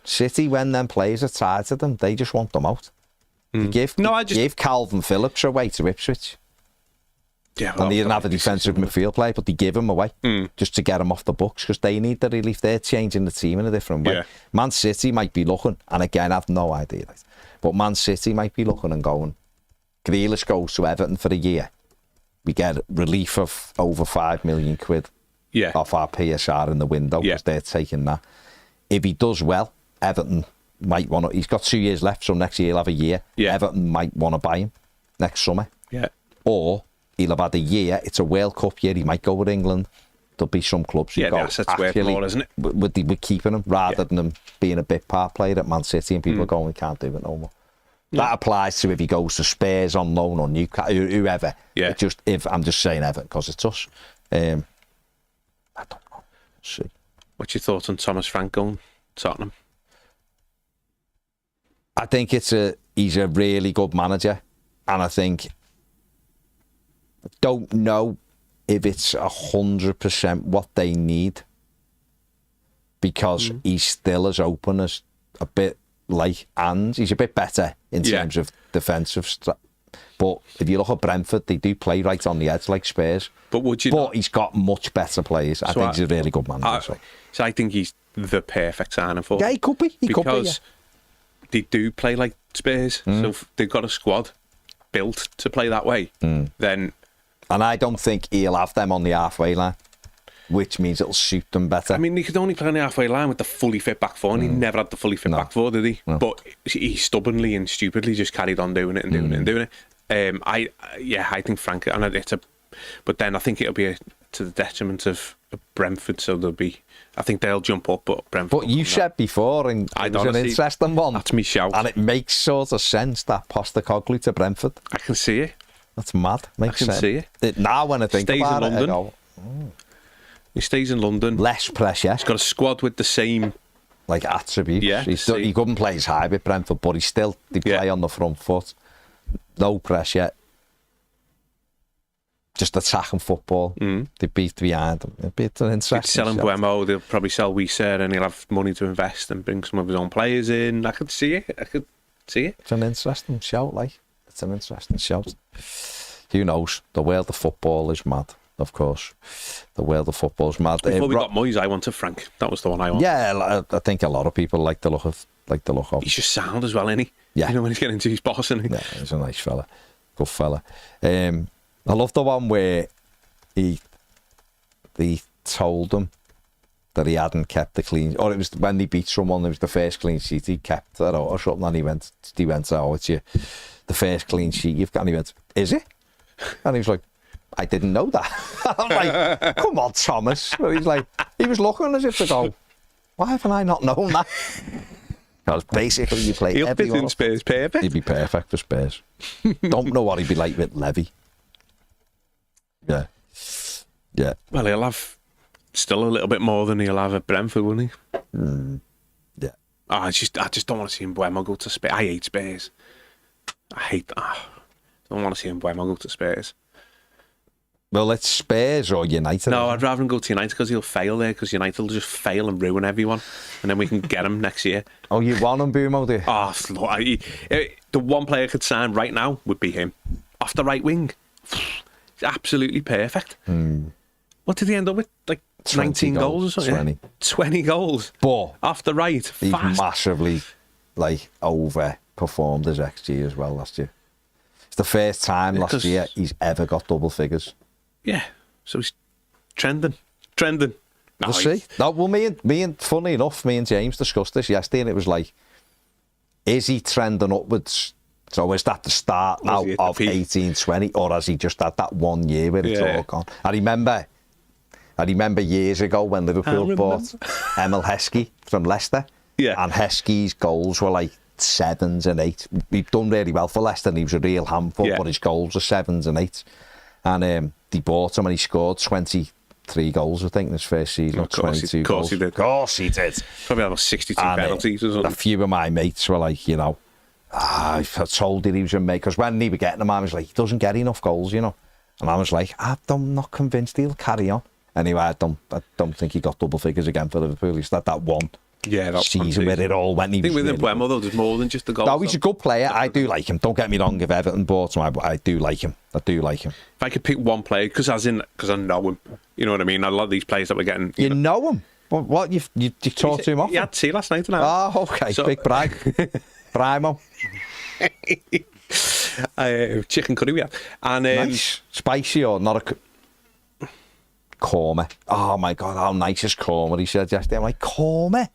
City, when them players are tied to them, they just want them out. They give Calvin Phillips away to Ipswich. Yeah, and they didn't have a defensive midfield player, but they give him away just to get him off the books because they need the relief. They're changing the team in a different way. Yeah. Man City might be looking, and again, I have no idea, but Man City might be looking and going, Grealish goes to Everton for a year. We get relief of over £5 million off our PSR in the window because they're taking that. If he does well, Everton might want to. He's got 2 years left, so next year he'll have a year. Yeah. Everton might want to buy him next summer. Yeah. Or he'll have had a year. It's a World Cup year. He might go with England. There'll be some clubs who Yeah, go, the assets worth more, isn't it? We're keeping him rather than him being a bit part player at Man City and people going, we can't do it no more. That applies to if he goes to Spurs on loan or Newcastle, whoever. Yeah. If I'm just saying Everton because it's us. I don't know. See. What's your thoughts on Thomas Frank going Tottenham? I think he's a really good manager, and I don't know if it's 100% what they need, because he's still as open as a bit like, and he's a bit better in terms of defensive stuff. But if you look at Brentford, they do play right on the edge like Spurs. But he's got much better players. I think he's a really good manager. So I think he's the perfect signing for. Yeah, he could be. Because they do play like Spurs. So if they've got a squad built to play that way, then... And I don't think he'll have them on the halfway line, which means it'll suit them better. I mean, he could only play on the halfway line with the fully fit back four, and he never had the fully fit back four, did he? No. But he stubbornly and stupidly just carried on doing it and doing it and doing it. I think Frank, and but then I think it'll be to the detriment of Brentford, so I think they'll jump up, but Brentford. But you said before, and it was an interesting one. That's me shout. And it makes sort of sense, that Postecoglou to Brentford. I can see it. That's mad. Makes sense. I can see it. Now when I think about it, I go, he stays in London. Less pressure. He's got a squad with the same attributes. Yeah, he couldn't play as high with Brentford, but they play on the front foot. No pressure. Just attacking football. They beat behind them. It's an interesting. Selling Buemo, they'll probably sell Weiser, and he'll have money to invest and bring some of his own players in. I could see it. It's an interesting shout, It's an interesting shout. Who knows? The world of football is mad, of course. The world of football is mad. Before we got Moyes, I wanted Frank. That was the one I wanted. Yeah, I think a lot of people like the look of. He's just sound as well, isn't he? Yeah. You know when he's getting into his boss, isn't he? Yeah, he's a nice fella. Good fella. I love the one where they told him that he hadn't kept the clean, or it was when they beat someone, it was the first clean sheet he kept, or something, and he went, it's the first clean sheet you've got, and he went, is it? And he was like, I didn't know that. I'm like, come on, Thomas. But he's like, he was looking as if to go, why haven't I not known that? Because basically you play He'll everyone. Fit in Spurs perfect. He'd be perfect for Spurs. Don't know what he'd be like with Levy. Yeah. Well, he'll have still a little bit more than he'll have at Brentford, won't he? Yeah. I just don't want to see Buemo go to Spurs. I hate Spurs. I don't want to see Buemo go to Spurs. Well, it's Spurs or United. No, I'd rather him go to United because he'll fail there, because United will just fail and ruin everyone, and then we can get him next year. Oh, you want him, Buemo, do you? Oh, the one player I could sign right now would be him. Off the right wing. He's absolutely perfect. What did he end up with? 19 goals or something? 20 goals. But off the right. He's massively overperformed his XG as well last year. It's the first time last year he's ever got double figures. Yeah, so he's trending. No, we'll see. No, well, me and funny enough, me and James discussed this yesterday, and it was like, is he trending upwards? So is that the start now of 18-20, or has he just had that 1 year where it's all gone? I remember years ago when Liverpool bought Emil Heskey from Leicester, and Heskey's goals were like 7s and 8s. He'd done really well for Leicester, and he was a real handful, but his goals were 7s and 8s. And they bought him, and he scored 23 goals, I think, in his first season. Of course, 22 goals. Of course he did. Probably about 62 penalties or something. A few of my mates were like, I told you he was a mate, because when he was getting them, I was like, he doesn't get enough goals, And I was like, I'm not convinced he'll carry on. Anyway, I don't think he got double figures again for Liverpool. He's had that one season where it all went. I think with him, Buemo, though, there's more than just the goals. No, he's a good player. I do like him. Don't get me wrong. If Everton bought him, I do like him. If I could pick one player, because I know him. You know what I mean? A lot of these players that we're getting. You know him? What? You talked to him often? He had tea last night. Oh, okay. So, big brag. Brimo. Chicken curry we had. And, nice. Spicy or not a... Korma. Oh my God, how nice is korma? He said yesterday. I'm like, korma?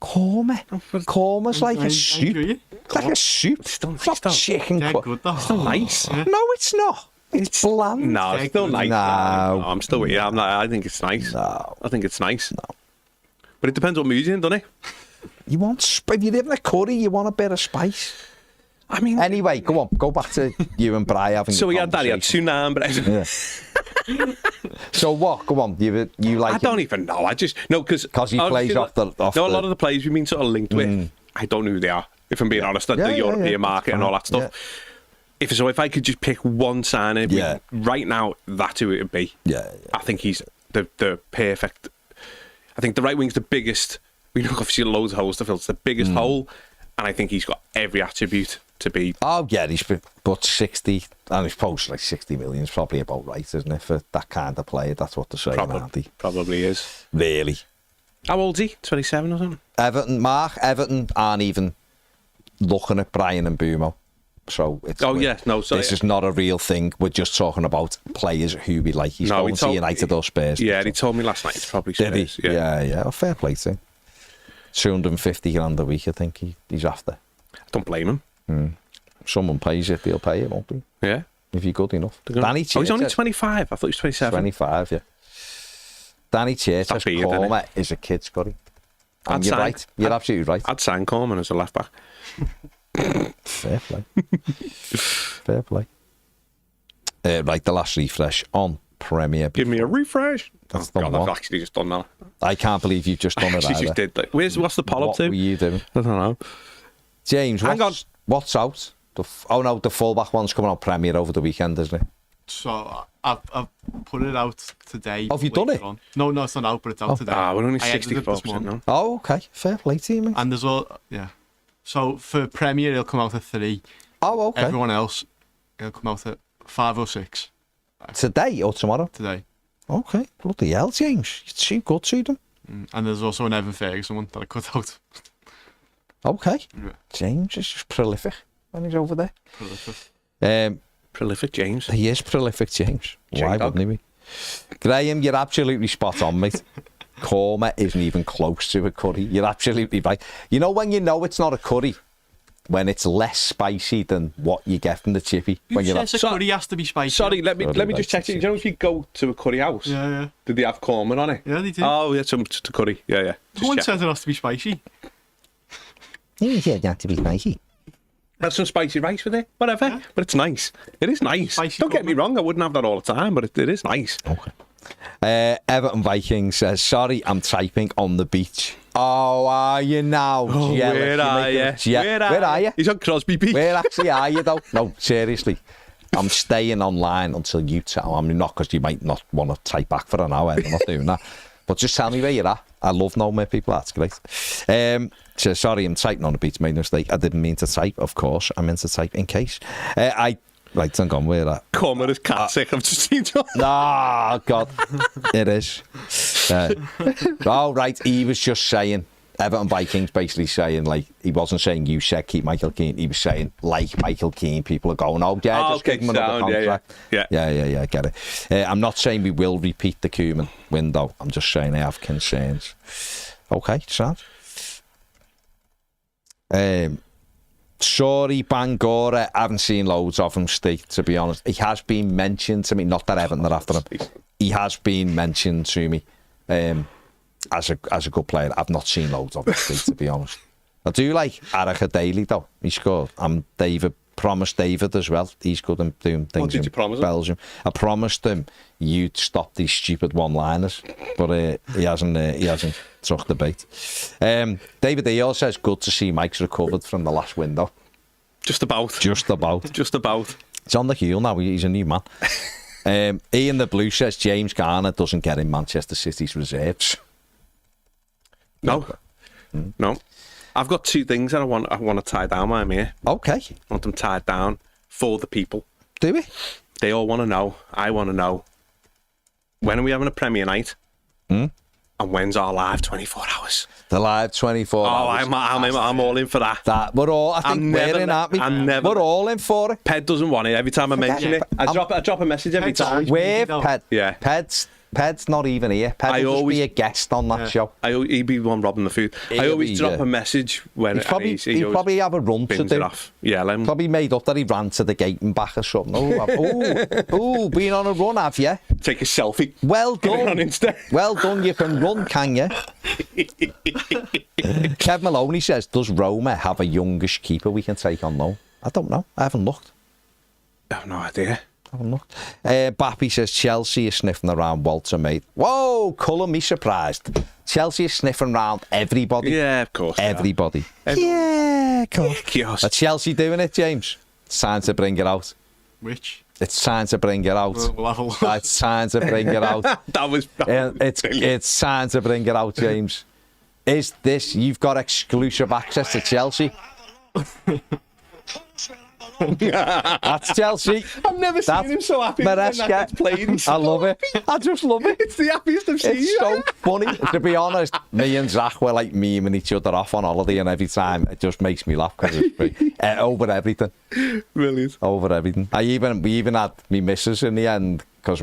Korma's like a soup. Like a soup. It's still It's not nice, chicken. Yeah, good though. Still nice. Yeah. No, it's not. It's bland. No, it's still nice. No. I'm still with you. I think it's nice. No. I think it's nice. No. But it depends what mood you're in, doesn't it? You want, if you're having a curry, you want a bit of spice. I mean... Anyway, go on. Go back to you and Bri having So a he had that. He had conversation. tsunami. Yeah. So what? Go on. You like I don't even know. I just... No, because... Because he plays off the... a lot of the players we've been sort of linked with, I don't know who they are, if I'm being honest, at the European market and all that stuff. Yeah. If I could just pick one signing, right now, that's who it would be. Yeah. I think he's the perfect... I think the right wing's the biggest... We know obviously loads of holes to fill. It's the biggest hole, and I think he's got every attribute to be... Oh, yeah, he's but 60, and he's posted like 60 million is probably about right, isn't it, for that kind of player? That's what they're saying, aren't they? Probably is. Really? How old's he? 27 or something? Everton aren't even looking at Brian and Bumo. So it's this is not a real thing. We're just talking about players who we like. He's going to United or Spurs. Yeah, he told me last night it's probably Spurs. Did he? Yeah. Well, fair play to him. 250 grand a week, I think he's after. I don't blame him. Someone pays it, they'll pay it, won't they? Yeah. If you're good enough. Danny Church, he's only 25. I thought he was 27. 25, yeah. Danny Church says Coleman is a kid, Scotty. And you're right. You're absolutely right. I'd sign Coleman as a left back. Fair play. Fair play. Right, the last refresh on Premier. Give me a refresh. That's the one. I've actually just done that. I can't believe you've just done it. I just did. What's the poll up to? What were you doing? I don't know. James, hang on. What's out? The fullback one's coming out Premier over the weekend, isn't it? So I've put it out today. Have you done it? On. No, it's not out, but it's out today. We're only 64% now. Oh, okay. Fair play to you, mate. And there's all, So for Premier, it'll come out at 3. Oh, okay. Everyone else, it'll come out at 5 or 6. Today or tomorrow? Today. Okay. Bloody hell, James. You're too good to them. And there's also an Evan Ferguson one that I cut out. Okay. Yeah. James is just prolific when he's over there. Prolific. Prolific James. He is prolific, James. Why wouldn't he be? Graham, you're absolutely spot on, mate. Korma isn't even close to a curry. You're absolutely right. You know when you know it's not a curry? When it's less spicy than what you get from the chippy. Who says a curry has to be spicy? Sorry, let me just check it. You know if you go to a curry house, yeah. did they have Coleman on it? Yeah, they did. Oh, yeah, some to curry. Yeah. No one says it has to be spicy. You said it has to be spicy. Have some spicy rice with it, whatever. Yeah. But it's nice. It is nice. Spicy Don't get me wrong, I wouldn't have that all the time, but it is nice. Okay. Everton Vikings says, sorry, I'm typing on the beach. Oh, are you now? Oh, where are you? Where are you? He's on Crosby Beach. Where actually are you, though? No, seriously. I'm staying online until you tell. I mean, not because you might not want to type back for an hour. I'm not doing that. But just tell me where you're at. I love knowing where people are. That's great. So, sorry, I'm typing on the beach. Made a mistake. I didn't mean to type, of course. I meant to type in case. Right, hang on, where that? Coleman is cat sick. I've just seen John. Oh, God. It is. Right, he was just saying, Everton Vikings basically saying, like, he wasn't saying you said keep Michael Keane. He was saying, like Michael Keane, people are going, just give him another contract. Yeah, I get it. I'm not saying we will repeat the Koeman window. I'm just saying I have concerns. Okay, sad. Sorry, Bangora. I haven't seen loads of him, Steve, to be honest. He has been mentioned to me, not that Everton are after him. He has been mentioned to me as a good player. I've not seen loads of him, Steve, to be honest. I do like Aracha Daly, though. He scored. I'm promised David as well. He's good at doing things. What did you promise Belgium. I promised him you'd stop these stupid one-liners, but he hasn't struck the bait. David Earl says, good to see Mike's recovered from the last window. Just about. He's on the heel now. He's a new man. Ian the Blue says James Garner doesn't get in Manchester City's reserves. No. I've got 2 things that I want to tie down while I'm here. Okay. I want them tied down for the people. Do we? They all want to know. I want to know. When are we having a Premier night? And when's our live 24 hours? The live 24 hours. I'm all in for that. We're all, I think we're in, aren't we? We're all in for it. Ped doesn't want it. Every time I mention it, I drop a message every time. With Ped. Yeah. Ped's Ped's not even here. Ped will just be a guest on that show. He'd be one robbing the food. I always drop a message when he'd probably have a run to do. Yeah, probably made up that he ran to the gate and back or something. Been on a run, have you? Take a selfie. Well done. On Insta. Well done. You can run, can you? Kev Maloney says, does Roma have a youngish keeper we can take on loan? I don't know. I haven't looked. I have no idea. Bappy says Chelsea is sniffing around Walter, mate. Whoa, colour me surprised. Chelsea is sniffing around everybody. Yeah, of course. Everybody. Yeah, of course. Are Chelsea doing it, James? It's time to bring it out. Which? It's time to bring it out. We'll have a look. It's time to bring it out. It's time to bring it out, James. Is this, you've got exclusive access to Chelsea? That's Chelsea. I've never seen him so happy when that gets played. I love it. I just love it. It's the happiest I've seen. It's so funny. To be honest, me and Zach were like memeing each other off on holiday, and every time it just makes me laugh because it's free. Over everything. Brilliant. Over everything. We even had me missus in the end because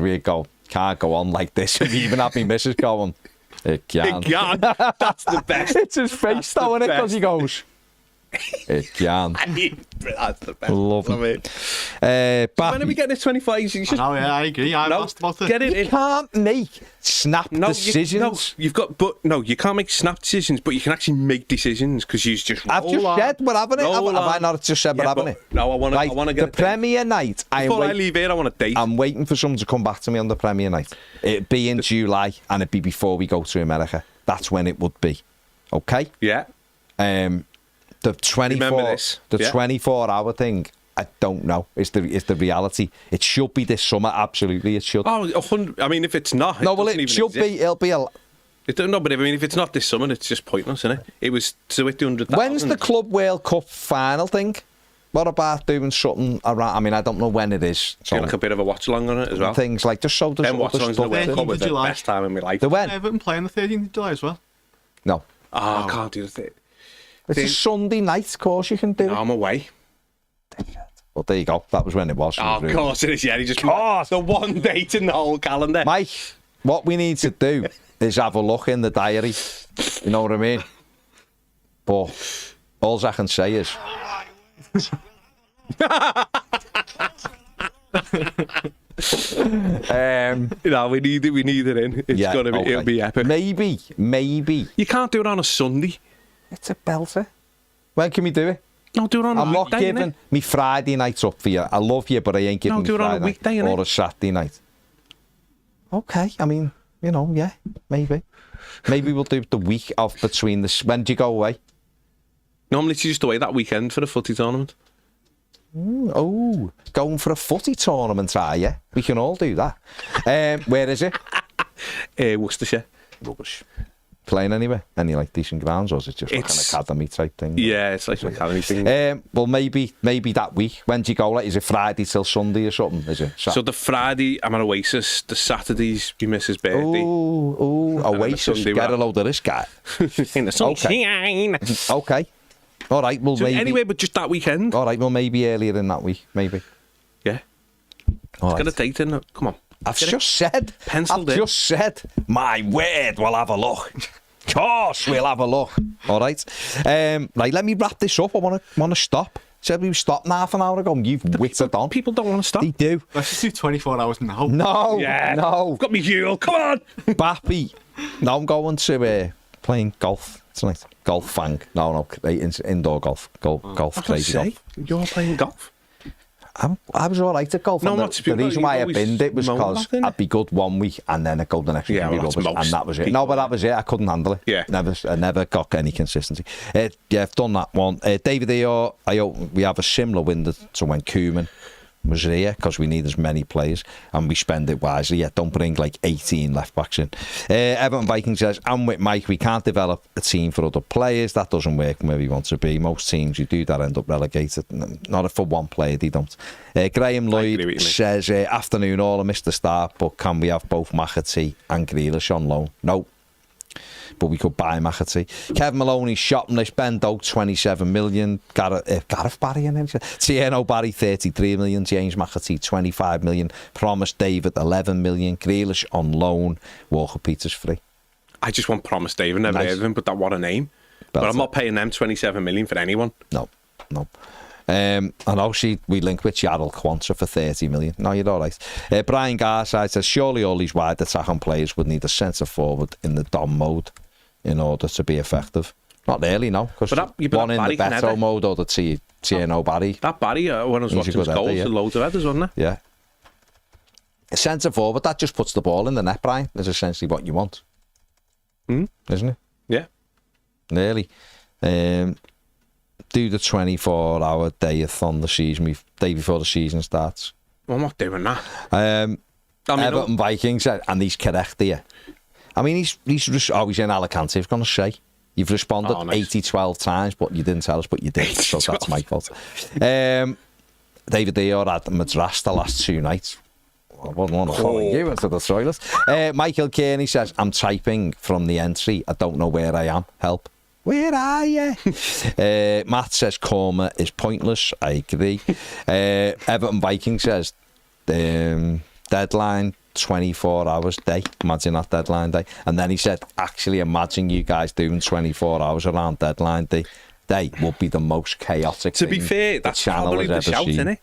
can't go on like this. We even had me missus going, it can't. That's the best. It's his face though, isn't it? Because he goes, it can. That's the best. Love it. When are we getting this 25? I agree. I asked about it. Get it you can't make snap decisions. You can't make snap decisions, but you can actually make decisions because you just. I've just said we're having it. Have I not just said we're having it? No, I want to get the premiere night. Before I leave here, I want a date. I'm waiting for someone to come back to me on the premiere night. It'd be in July, and it'd be before we go to America. That's when it would be. Okay. Yeah. The 24-hour thing, I don't know. Is the reality? It should be this summer. Absolutely, it should. Oh, 100. I mean, if it's not, no. Well, it should be. It'll be a. No, but I mean, if it's not this summer, it's just pointless, isn't it? It was to hit the 100,000. When's the Club World Cup final thing? What about doing something around? I mean, I don't know when it is. So like a bit of a watch along on it as well. Things like just so. Then watch alongs in the World Cup was the best time in my life. The when? Everton playing the 13th of July as well. No. I can't do the thing. It's a Sunday night, of course you can do it. I'm away. Well, there you go. That was when it was. Oh, of course it is, yeah. Just the one date in the whole calendar. Mike, what we need to do is have a look in the diary. You know what I mean? But all I can say is... we need it in. It's gonna be. Okay. It'll be epic. Maybe. You can't do it on a Sunday. It's a belter. When can we do it? No, do it on a weekday. I'm not giving me Friday nights up for you. I love you, but I ain't giving you Friday weekday, or a Saturday night. Okay, I mean, yeah, maybe. Maybe we'll do the week off between the. When do you go away? Normally, it's just away that weekend for the footy tournament. Going for a footy tournament, are you? We can all do that. Where is it? Worcestershire. Rubbish. Playing anywhere? Any like decent grounds, or is it just like an academy type thing? Yeah, it's like an academy thing. Well, maybe that week. When do you go? Like, is it Friday till Sunday or something? Is it? So the Friday I'm at Oasis. The Saturday's my missus' birthday. Oasis. Get a load of this guy. In the sunshine. Okay. All right. Well, so maybe anyway, but just that weekend. All right. Well, maybe earlier in that week. Maybe. Yeah. Let's get a date in. Come on. I've just said, my word, we'll have a look. Of course, we'll have a look. All right. Right, let me wrap this up. I want to stop. Said we stopped half an hour ago. You've whittled on. People don't want to stop. They do. Let's just do 24 hours now. No. I've got me Huel. Come on. Bappy. No, I'm going to playing golf tonight. Golf fang. No. Indoor golf. Golf crazy golf. You're playing golf? I was all right at golf. No, the reason why I binned it was because I'd be good one week and then I'd go the next week and be rubbish, and that was it. No, but that was it. I couldn't handle it. Yeah. I never got any consistency. I've done that one. David Eo, I hope we have a similar window to when Koeman was here because we need as many players and we spend it wisely. Yeah, don't bring like 18 left backs in. Everton Viking says, I'm with Mike, we can't develop a team for other players. That doesn't work where we want to be. Most teams you do that end up relegated. Not for one player, they don't. Graham Lloyd says, afternoon all, I missed the start, but can we have both McAtee and Grealish on loan? No. but we could buy McAtee. Kevin Maloney, shopping Ben Doak, 27 million. Gareth Barry in him. Tieno Barry, 33 million. James McAtee, 25 million. Promise David, 11 million. Grealish on loan. Walker Peters free. I just want Promise David. Never heard of him, but that what a name. But I'm not paying them 27 million for anyone. No. And obviously we link with Jarl Quanta for 30 million. No, you're all right. Brian Garside says, surely all these wide attacking players would need a centre forward in the Dom mode in order to be effective. Not really, no. Because one in the Beto mode or the Tieno Barry. That Barry, when I was watching his goals, yeah. Loads of headers, wasn't it? Yeah. A centre forward, that just puts the ball in the net, Brian. Is essentially what you want. Isn't it? Yeah. Nearly. Do the 24-hour day-a-thon the season, day before the season starts. Well, I'm not doing that. Everton Vikings, and he's correct here. I mean, he's in Alicante, I was going to say. You've responded 80-12 times, but you didn't tell us, but you did, so that's my fault. David Dior had Madras the last 2 nights. I wouldn't want to follow you into the toilet. Michael Kearney says, I'm typing from the entry. I don't know where I am. Help. Where are you? Matt says Coma is pointless. I agree. Everton Viking says deadline 24 hours day. Imagine that deadline day. And then he said, actually imagine you guys doing 24 hours around deadline day. Day would be the most chaotic thing. To be fair, that's probably the shout, isn't it?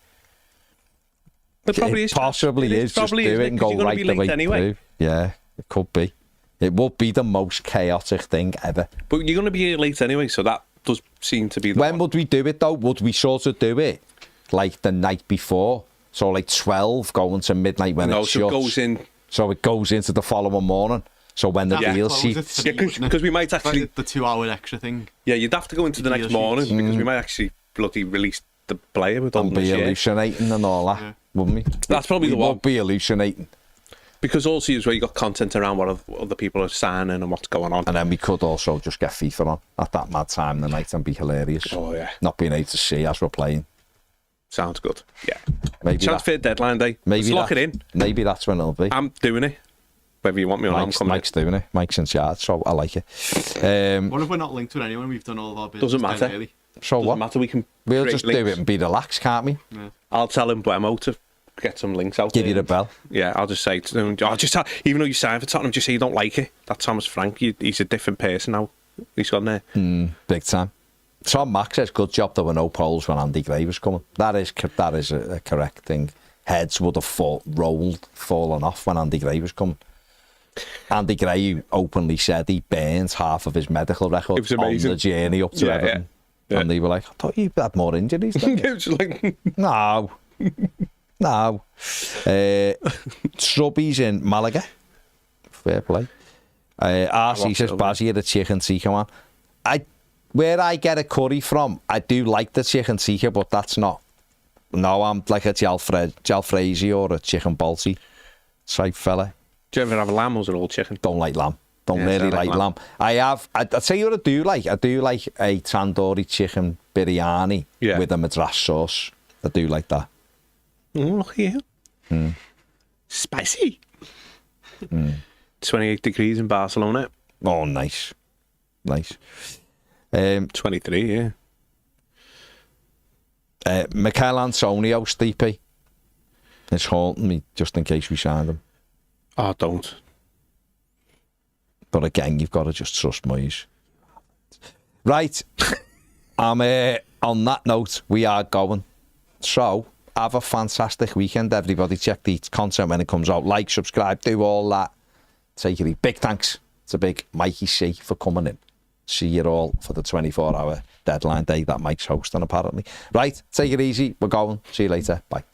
It probably is. Possibly is. Just do it and go right the way through. Yeah, it could be. It would be the most chaotic thing ever. But you're going to be here late anyway, so that does seem to be the When would we do it, though? Would we sort of do it like the night before? So like 12 going to midnight when it shuts? So it goes into the following morning. So when the deal sheets... Yeah, because we might actually... Like the 2-hour extra thing. Yeah, you'd have to go into the next morning because we might actually bloody release the player with all the be hallucinating and all that, wouldn't we? That's probably the one. Won't be hallucinating. Because also is where you got content around what other people are signing and what's going on. And then we could also just get FIFA on at that mad time of the night and be hilarious. Oh, yeah. Not being able to see as we're playing. Sounds good. Yeah. Maybe transfer deadline day. Let's lock it in. Maybe that's when it'll be. I'm doing it. Whether you want me or not, I'm coming. Mike's doing it. Mike's in charge, so I like it. What if we're not linked with anyone? We've done all of our business. Doesn't matter. Early. So Doesn't matter. We'll just do it and be relaxed, can't we? Yeah. I'll tell him Buemo to get some links out. Give you the bell. Yeah, I'll just say to him, even though you signed for Tottenham, just say you don't like it. That's Thomas Frank. He's a different person now. He's gone there. Big time. Tom Mack says, good job there were no polls when Andy Gray was coming. That is a correct thing. Heads would have fallen off when Andy Gray was coming. Andy Gray, who openly said he burns half of his medical record on the journey up to Everton. Yeah. And they were like, I thought you had more injuries. It was like... No. Strubby's in Malaga. Fair play. RC says, Bazzy, the chicken tikka, man. Where I get a curry from, I do like the chicken tikka, but that's not... No, I'm like a jalfrezi or a chicken balti type fella. Do you ever have a lamb or is it all chicken? Don't like lamb. Don't really like lamb. I'll tell you what I do like. I do like a tandoori chicken biryani with a madras sauce. I do like that. Oh, look at you. Spicy. 28 degrees in Barcelona. Oh, nice. 23, yeah. Mikel Antonio, Stipe. It's haunting me just in case we signed him. Oh, don't. But again, you've got to just trust Moyes. Right. On that note, we are going. So, have a fantastic weekend, everybody. Check the content when it comes out. Like, subscribe, do all that. Take it easy. Big thanks to big Mikey C for coming in. See you all for the 24-hour deadline day that Mike's hosting, apparently. Right, take it easy. We're going. See you later. Bye.